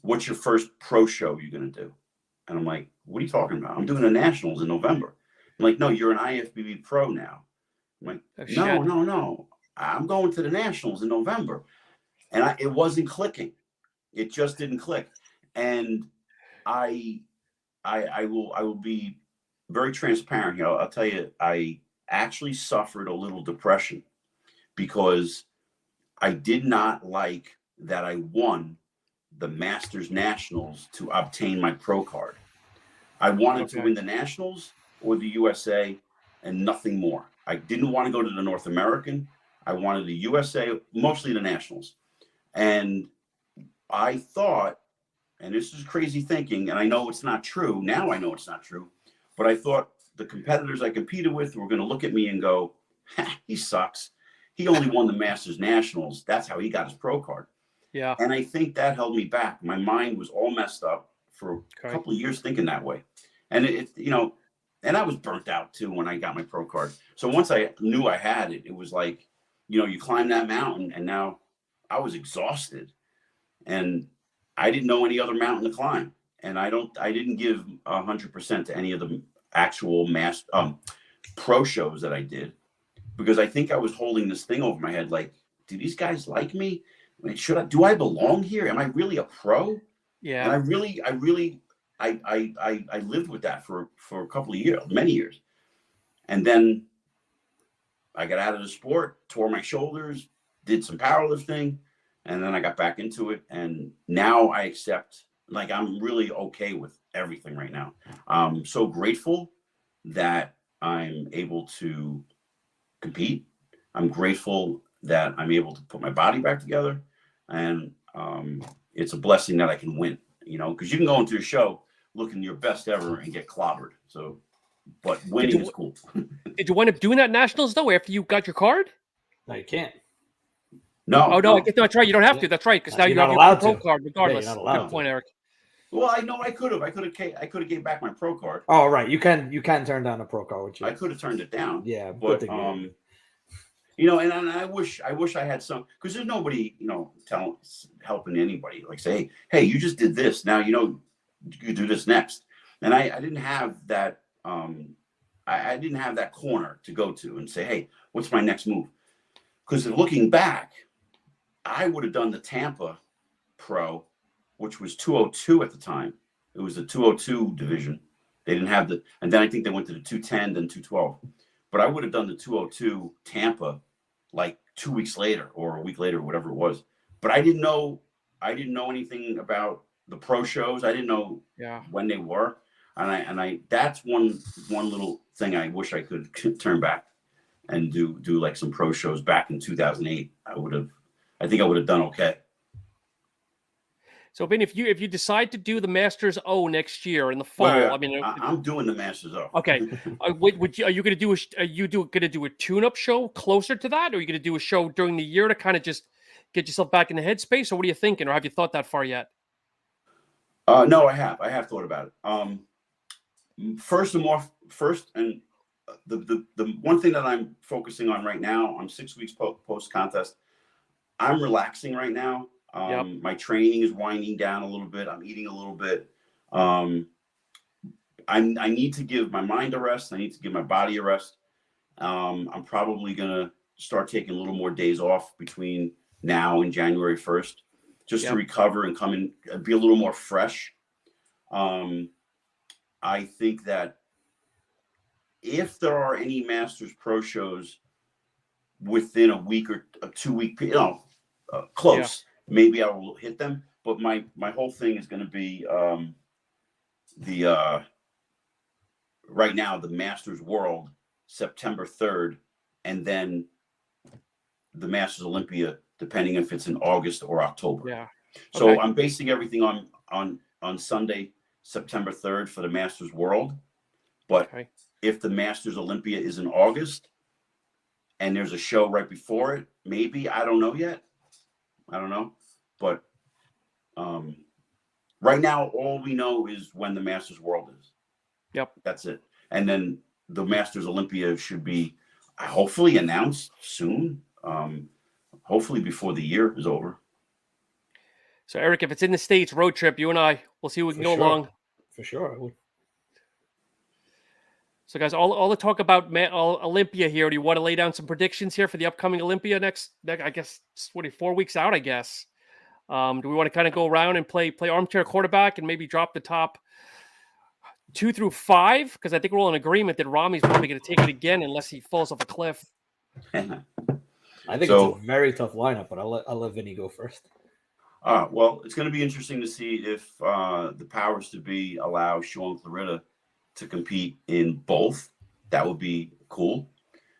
what's your first pro show you're going to do? And I'm like, what are you talking about? I'm doing the Nationals in November. I'm like, no, you're an IFBB pro now. I'm like, no. I'm going to the Nationals in November. And it wasn't clicking. It just didn't click. And I will be very transparent here. I'll tell you, I actually suffered a little depression because I did not like that I won the Masters Nationals to obtain my pro card. I wanted to win the Nationals or the USA and nothing more. I didn't want to go to the North American. I wanted the USA, mostly the Nationals. And I thought, and this is crazy thinking, and I know it's not true. Now I know it's not true. But I thought the competitors I competed with were going to look at me and go, he sucks. He only won the Masters Nationals. That's how he got his pro card. Yeah. And I think that held me back. My mind was all messed up for a couple of years thinking that way. And and I was burnt out too when I got my pro card. So once I knew I had it, it was like, you climb that mountain, and now I was exhausted, and I didn't know any other mountain to climb. And I didn't give 100% to any of the actual pro shows that I did, because I think I was holding this thing over my head. Like, do these guys like me? I mean, do I belong here? Am I really a pro? Yeah. And I lived with that for a couple of years, many years. And then I got out of the sport, tore my shoulders, did some powerlifting, and then I got back into it. And now I accept, like, I'm really okay with everything right now. I'm so grateful that I'm able to compete. I'm grateful that I'm able to put my body back together. And it's a blessing that I can win, you know, because you can go into a show looking your best ever and get clobbered. So, but winning is cool. Did you wind up doing that nationals though after you got your card? No, you can't. No. Oh no, I guess that's right. You don't have to. That's right, because now you have your pro card regardless. Good point, Eric. Well, I know I could have gave back my pro card. Oh right, you can turn down a pro card. Which I could have turned it down. Yeah, but you know, and I wish I had some, because there's nobody, you know, helping anybody. Like, say, hey, you just did this. Now you know you do this next. And I didn't have that. I didn't have that corner to go to and say, hey, what's my next move? Because looking back, I would have done the Tampa Pro, which was 202 at the time. It was the 202 division. They didn't have and then I think they went to the 210, then 212. But I would have done the 202 Tampa like 2 weeks later or a week later, whatever it was. But I didn't know anything about the pro shows. I didn't know when they were. And I that's one little thing I wish I could turn back and do like some pro shows back in 2008. I think I would have done okay. So, Ben, if you decide to do the Masters O next year in the fall, I mean, I'm doing the Masters O. Okay, are you going to do a tune-up show closer to that, or are you going to do a show during the year to kind of just get yourself back in the headspace, or what are you thinking, or have you thought that far yet? No, I have thought about it. First, and the one thing that I'm focusing on right now, I'm 6 weeks post contest. I'm relaxing right now. My training is winding down a little bit. I'm eating a little bit. I need to give my mind a rest. I need to give my body a rest. I'm probably gonna start taking a little more days off between now and January 1st, just to recover and come in and be a little more fresh. I think that if there are any Masters Pro shows within a week or a 2 week, close, maybe I will hit them. But my whole thing is going to be right now the Masters World September 3rd, and then the Masters Olympia, depending if it's in August or October. Yeah. So I'm basing everything on Sunday, September 3rd for the Masters World. But if the Masters Olympia is in August and there's a show right before it, maybe, I don't know yet. I don't know. But right now, all we know is when the Masters World is. Yep. That's it. And then the Masters Olympia should be hopefully announced soon. Hopefully before the year is over. So, Eric, if it's in the States, road trip, you and I, we'll see if we can go along. For sure, I would. So, guys, all the talk about Olympia here. Do you want to lay down some predictions here for the upcoming Olympia next I guess, 4 weeks out, I guess. Do we want to kind of go around and play armchair quarterback and maybe drop the top 2 through 5? Because I think we're all in agreement that Rami's probably going to take it again unless he falls off a cliff. I think it's a very tough lineup, but I'll let Vinny go first. Well, it's going to be interesting to see if the powers to be allow Sean Clarita to compete in both. That would be cool.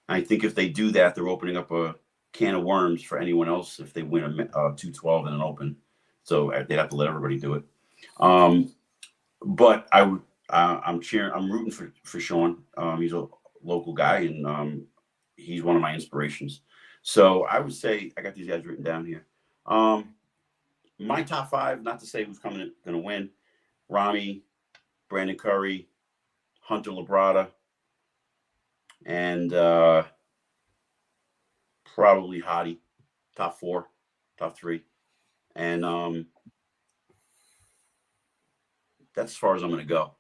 I think if they do that, they're opening up a can of worms for anyone else if they win a 212 in an open. So they'd have to let everybody do it. But I'm cheering. I'm rooting for Sean. He's a local guy, and he's one of my inspirations. So I would say I got these guys written down here. My top 5, not to say who's going to win: Rami, Brandon Curry, Hunter Labrada, and probably Hottie. Top 4. top 3. And that's as far as I'm going to go.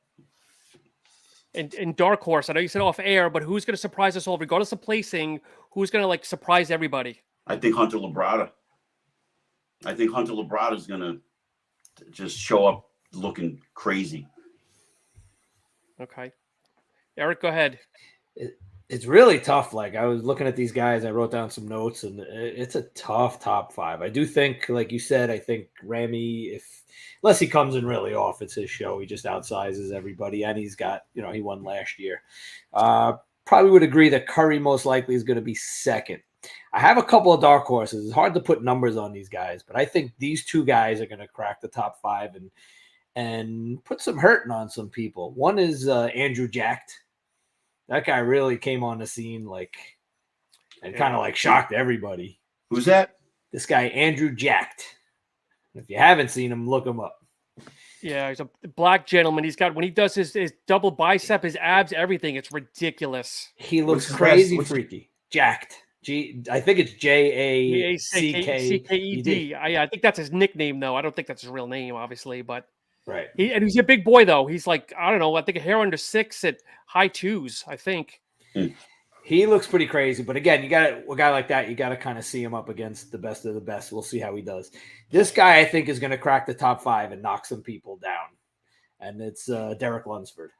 And dark horse, I know you said off air, but who's going to surprise us all, regardless of placing? Who's going to like surprise everybody? I think Hunter Labrada. I think Hunter Labrada is going to just show up looking crazy. Okay. Eric, go ahead. It's really tough. Like, I was looking at these guys, I wrote down some notes, and it's a tough top 5. I do think, like you said, I think Ramy, unless he comes in really off, it's his show. He just outsizes everybody, and he's got, he won last year. Probably would agree that Curry most likely is going to be second. I have a couple of dark horses. It's hard to put numbers on these guys, but I think these 2 guys are going to crack the top 5 and put some hurting on some people. One is Andrew Jacked. That guy really came on the scene and kind of like shocked everybody. Who's that? This guy, Andrew Jacked. If you haven't seen him, look him up. Yeah, he's a black gentleman. He's got, when he does his double bicep, his abs, everything, it's ridiculous. He looks crazy freaky. Jacked. I think it's Jackced. I think that's his nickname, though. I don't think that's his real name, obviously, but right. And he's a big boy, though. He's like, I don't know, I think a hair under 6 at high 2s, I think. He looks pretty crazy, but again, a guy like that, you got to kind of see him up against the best of the best. We'll see how he does. This guy, I think, is going to crack the top 5 and knock some people down, and it's Derek Lunsford.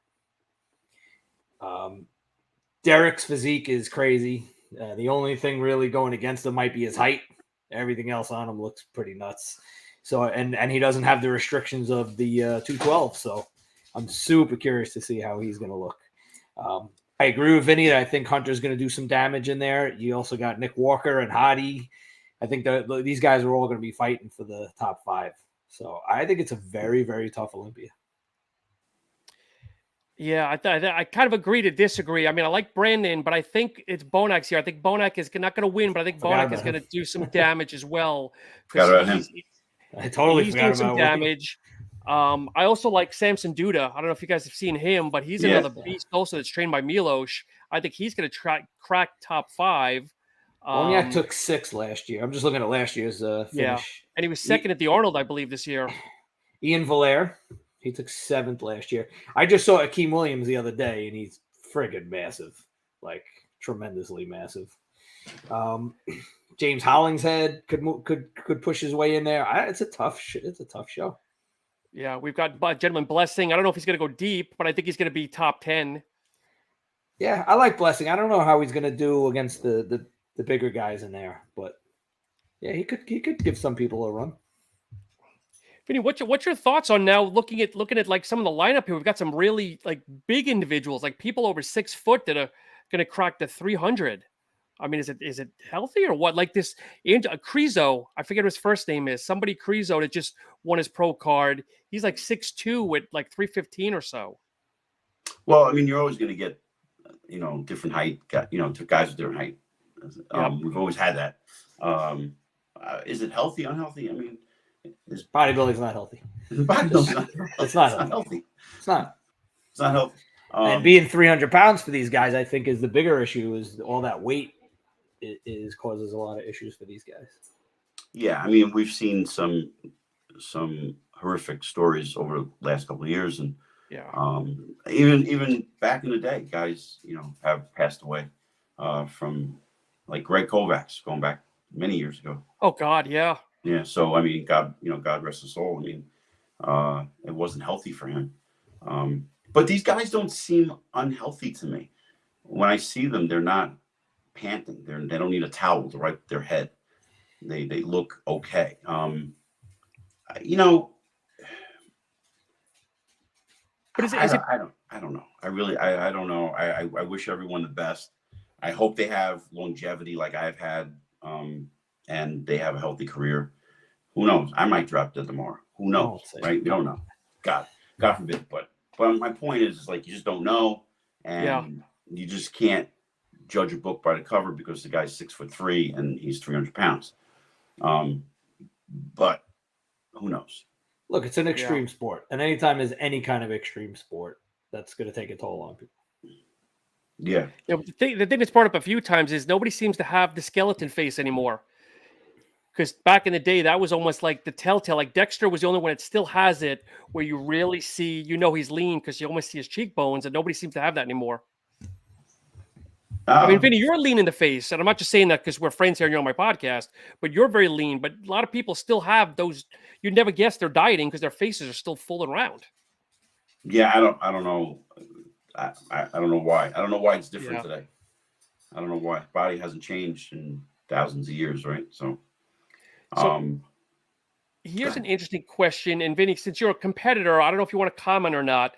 Derek's physique is crazy. The only thing really going against him might be his height. Everything else on him looks pretty nuts. So, and he doesn't have the restrictions of the 212. So I'm super curious to see how he's going to look. I agree with Vinny that I think Hunter's going to do some damage in there. You also got Nick Walker and Hadi. I think that these guys are all going to be fighting for the top 5. So I think it's a very, very tough Olympia. Yeah, I kind of agree to disagree. I mean, I like Brandon, but I think it's Bonac here. I think Bonac is not going to win, but I think Bonac is going to do some damage as well. Forgot about him. I totally forgot doing some damage. I also like Samson Duda. I don't know if you guys have seen him, but he's another beast also that's trained by Milos. I think he's going to crack top 5. Bonac took 6 last year. I'm just looking at last year's finish. Yeah, and he was second at the Arnold, I believe, this year. Ian Valaire. He took 7th last year. I just saw Akeem Williams the other day, and he's friggin' massive, like tremendously massive. James Hollingshead could push his way in there. It's a tough show. Yeah, we've got Gentleman Blessing. I don't know if he's going to go deep, but I think he's going to be top 10. Yeah, I like Blessing. I don't know how he's going to do against the bigger guys in there, but yeah, he could give some people a run. Vinny, what's your thoughts on now looking at like some of the lineup here? We've got some really like big individuals, like people over 6 foot that are going to crack the 300. I mean, is it healthy or what? Like this Crezo, I forget what his first name is. Somebody Crezo that just won his pro card. He's like 6'2" with like 315 or so. Well, I mean, you're always going to get, different height, guys with different height. We've always had that. Is it healthy, unhealthy? I mean, bodybuilding's not healthy. It's not healthy. It's not healthy. And being 300 pounds for these guys, I think, is the bigger issue. Is all that weight causes a lot of issues for these guys. Yeah, I mean, we've seen some horrific stories over the last couple of years, and even back in the day, guys, have passed away from like Greg Kovacs going back many years ago. Oh God, yeah. Yeah, so I mean, God rest his soul. I mean, it wasn't healthy for him. But these guys don't seem unhealthy to me. When I see them, they're not panting. They don't need a towel to wipe their head. They look okay. But I don't know. I don't know. I wish everyone the best. I hope they have longevity like I've had, and they have a healthy career. Who knows? I might drop dead tomorrow. Who knows? Right? We don't know. God forbid. But my point is like you just don't know, and you just can't judge a book by the cover because the guy's 6'3" and he's 300 pounds. But who knows? Look, it's an extreme sport, and anytime there's any kind of extreme sport, that's going to take a toll on people. Yeah. The thing that's brought up a few times is nobody seems to have the skeleton face anymore. because back in the day, that was almost like the telltale. Like Dexter was the only one that still has it, where you really see, he's lean because you almost see his cheekbones, and nobody seems to have that anymore. I mean, Vinny, you're lean in the face, and I'm not just saying that because we're friends here and you're on my podcast, but you're very lean. But a lot of people still have those. You'd never guess they're dieting because their faces are still full and round. Yeah, I don't know. I don't know why. I don't know why it's different today. I don't know why. Body hasn't changed in thousands of years, right? So here's an interesting question. And Vinny, since you're a competitor, I don't know if you want to comment or not.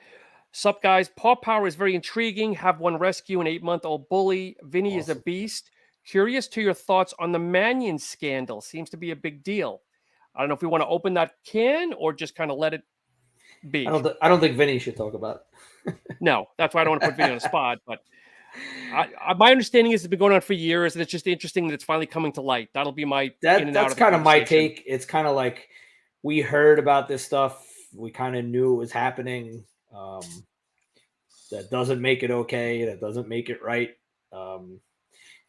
Sup, guys? Paw Power is very intriguing. Have one rescue an 8-month-old bully. Vinny is a beast. Curious to your thoughts on the Manion scandal. Seems to be a big deal. I don't know if we want to open that can or just kind of let it be. I don't think Vinny should talk about it. No, that's why I don't want to put Vinny on the spot. But my understanding is it's been going on for years, and it's just interesting that it's finally coming to light. That'll be my that's kind of my take. It's kind of like we heard about this stuff. We kind of knew it was happening. That doesn't make it okay. That doesn't make it right.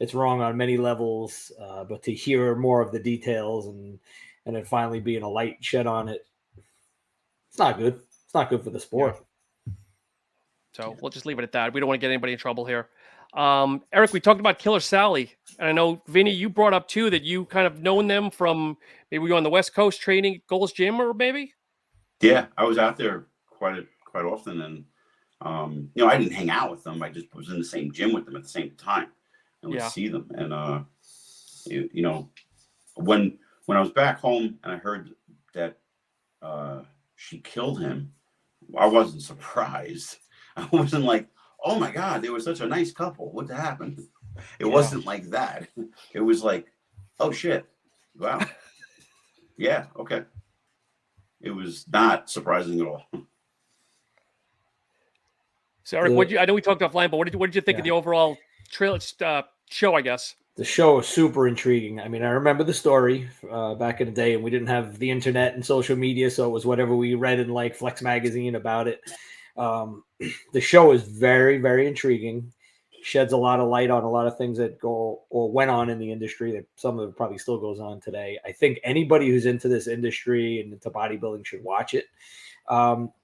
It's wrong on many levels. But to hear more of the details and then finally being a light shed on it, it's not good. It's not good for the sport. Yeah. So we'll just leave it at that. We don't want to get anybody in trouble here. Eric, we talked about Killer Sally. And I know, Vinny, you brought up too that you kind of known them from maybe you were on the West Coast training at Gold's Gym or maybe? Yeah, I was out there quite often. And, I didn't hang out with them. I just was in the same gym with them at the same time and would see them. And, when I was back home and I heard that she killed him, I wasn't surprised. I wasn't like, oh my God, they were such a nice couple. What happened? It wasn't like that. It was like, oh shit. Wow. Yeah. Okay. It was not surprising at all. So Eric, I know we talked offline, but what did you think of the overall show, I guess? The show is super intriguing. I mean, I remember the story back in the day, and we didn't have the internet and social media, so it was whatever we read in like Flex magazine about it. The show is very, very intriguing. Sheds a lot of light on a lot of things that go or went on in the industry. That some of it probably still goes on today. I think anybody who's into this industry and into bodybuilding should watch it.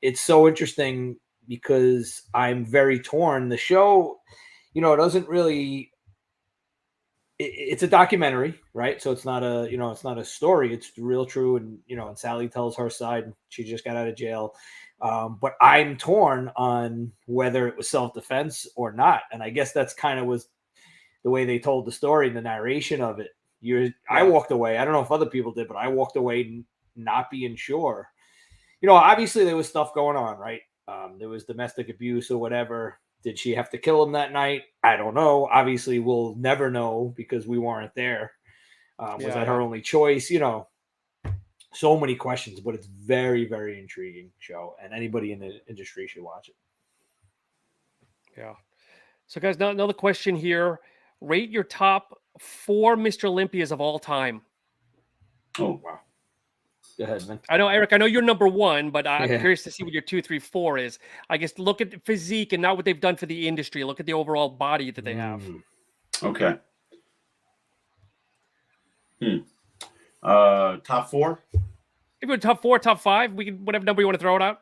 It's so interesting because I'm very torn. The show, it doesn't really. It's a documentary, right? So it's not a story. It's real true. And, and Sally tells her side. She just got out of jail. But I'm torn on whether it was self-defense or not. And I guess that's kind of was the way they told the story and the narration of it. I walked away. I don't know if other people did, but I walked away not being sure. Obviously there was stuff going on, right? There was domestic abuse or whatever. Did she have to kill him that night? I don't know. Obviously, we'll never know because we weren't there. Was that her only choice? So many questions, but it's very, very intriguing show, and anybody in the industry should watch it. Yeah. So, guys, now another question here. Rate your top 4 Mr. Olympias of all time. Oh, wow. Go ahead, man. I know, Eric, you're number 1, but I'm curious to see what your 2, 3, 4 is. I guess look at the physique and not what they've done for the industry. Look at the overall body that they have. Okay. Top 4? If you're top 4, top 5, we can whatever number you want to throw it out.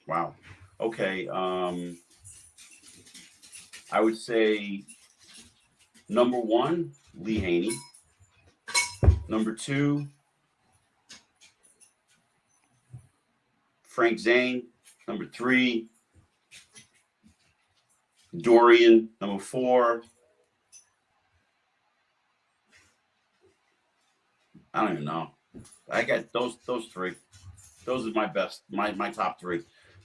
Wow. Okay. I would say number 1, Lee Haney. Number 2, Frank Zane. Number 3, Dorian. Number 4, I don't even know. I got those 3. Those are my best, my top 3.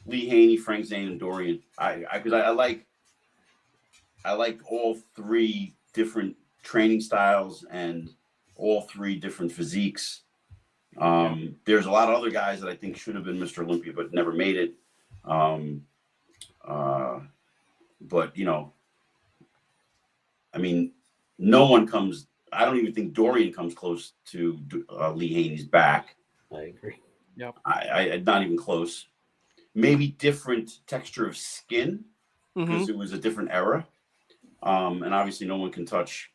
Lee Haney, Frank Zane, and Dorian. Because I like all 3 different training styles and all 3 different physiques. There's a lot of other guys that I think should have been Mr. Olympia but never made it. But I mean, no one comes. I don't even think Dorian comes close to Lee Haney's back. I agree. Yep. I not even close. Maybe different texture of skin because it was a different era. And obviously no one can touch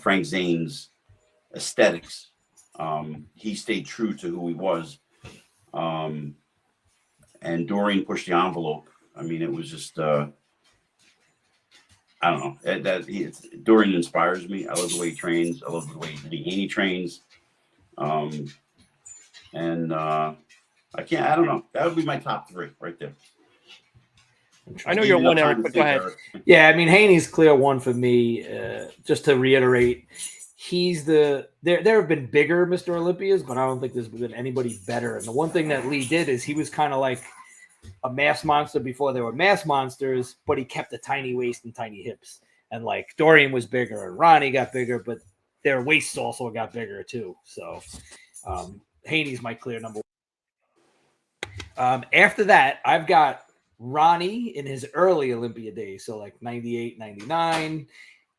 Frank Zane's aesthetics. He stayed true to who he was. And Dorian pushed the envelope. I mean, it was just, I don't know. Dorian inspires me. I love the way he trains. I love the way he trains. I don't know. That would be my top 3 right there. I know you're one, Eric, but go ahead. Yeah, I mean, Haney's clear one for me. Just to reiterate, there have been bigger Mr. Olympias, but I don't think there's been anybody better. And the one thing that Lee did is he was kind of like a mass monster before there were mass monsters, but he kept a tiny waist and tiny hips. And like Dorian was bigger and Ronnie got bigger, but their waists also got bigger too. So Haney's my clear number 1. After that, I've got Ronnie in his early Olympia days. So like 98, 99.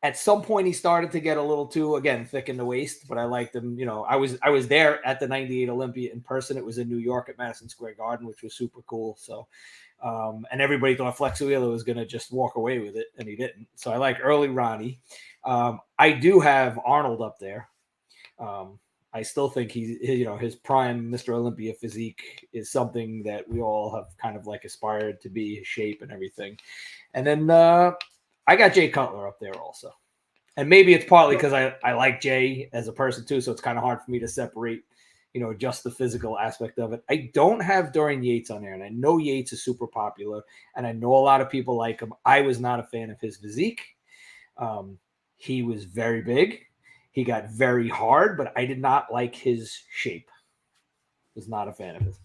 At some point, he started to get a little too, again, thick in the waist, but I liked him. You know, I was there at the 98 Olympia in person. It was in New York at Madison Square Garden, which was super cool. So, and everybody thought Flex Wheeler was going to just walk away with it, and he didn't. So I like early Ronnie. I do have Arnold up there. I still think his prime Mr. Olympia physique is something that we all have kind of like aspired to be, his shape and everything. And then I got Jay Cutler up there also. And maybe it's partly because I like Jay as a person too, so it's kind of hard for me to separate, just the physical aspect of it. I don't have Dorian Yates on there, and I know Yates is super popular, and I know a lot of people like him. I was not a fan of his physique. He was very big. He got very hard, but I did not like his shape. Was not a fan of his.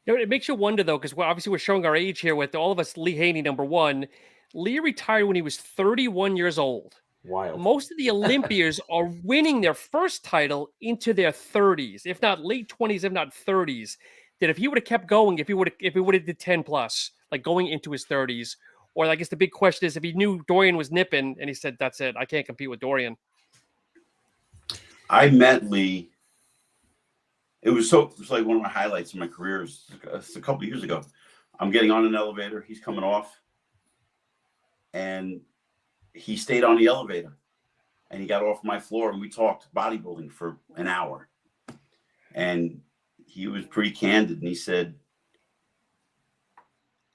It makes you wonder, though, because obviously we're showing our age here with all of us. Lee Haney, number 1. Lee retired when he was 31 years old. Wild. Most of the Olympias are winning their first title into their 30s, if not late 20s, if not 30s. That if he would have kept going, if he would have did 10 plus, like going into his 30s, or I guess the big question is if he knew Dorian was nipping and he said, "That's it, I can't compete with Dorian." I met Lee. It was like one of my highlights in my career. It's a couple of years ago. I'm getting on an elevator. He's coming off. And he stayed on the elevator. And he got off my floor and we talked bodybuilding for an hour. And he was pretty candid. And he said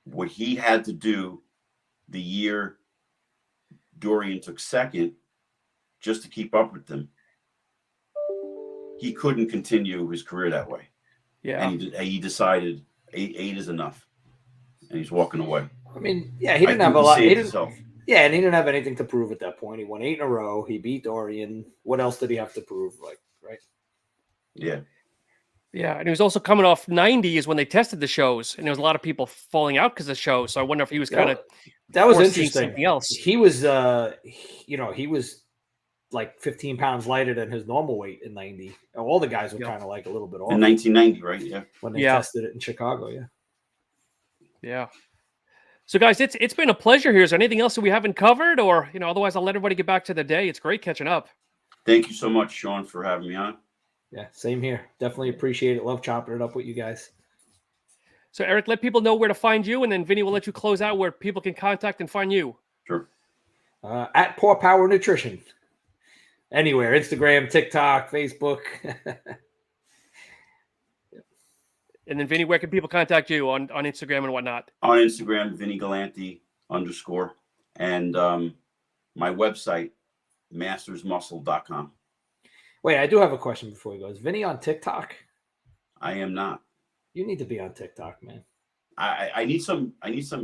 what he had to do the year Dorian took second just to keep up with them. He couldn't continue his career that way. Yeah. And he decided eight is enough. And he's walking away. I mean, yeah, he didn't have a lot. And he didn't have anything to prove at that point. He won 8 in a row. He beat Dorian. What else did he have to prove? Right? Yeah. Yeah. And he was also coming off 90 is when they tested the shows. And there was a lot of people falling out because of the show. So I wonder if he was kind of. That was interesting. Something else. He was, he was like 15 pounds lighter than his normal weight in 90. All the guys were kind of like a little bit off. In 1990, right? Yeah. When they tested it in Chicago, yeah. Yeah. So guys, it's been a pleasure here. Is there anything else that we haven't covered? Or, otherwise I'll let everybody get back to the day. It's great catching up. Thank you so much, Sean, for having me on. Yeah, same here. Definitely appreciate it. Love chopping it up with you guys. So Eric, let people know where to find you, and then Vinny will let you close out where people can contact and find you. Sure. At Poor Power Nutrition. Anywhere, Instagram, TikTok, Facebook. And then Vinny, where can people contact you on Instagram and whatnot? On Instagram, Vinny Galanti _ and my website, mastersmuscle.com. Wait, I do have a question before we go. Is Vinny on TikTok? I am not. You need to be on TikTok, man. I need some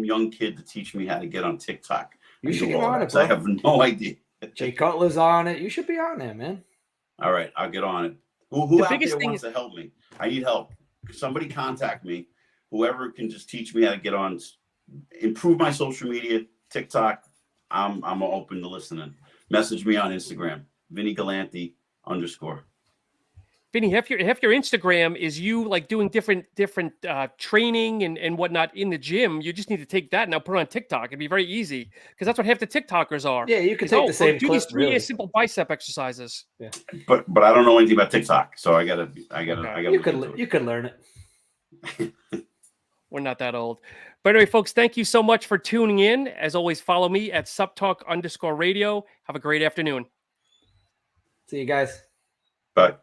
young kid to teach me how to get on TikTok. You should get on it, bro. I have no idea. Jay Cutler's on it. You should be on there, man. All right, I'll get on it. Who out there wants to help me? I need help. Somebody contact me. Whoever can just teach me how to get on, improve my social media, TikTok. I'm open to listening. Message me on Instagram, Vinny Galanti _ Vinny, half your Instagram is you like doing different training and whatnot in the gym. You just need to take that and now put it on TikTok. It'd be very easy because that's what half the TikTokers are. Yeah, you can take the same. Do these 3 simple bicep exercises. Yeah, but I don't know anything about TikTok, so I gotta. You could learn it. We're not that old. But anyway, folks, thank you so much for tuning in. As always, follow me at SupTalk _ radio. Have a great afternoon. See you guys. Bye.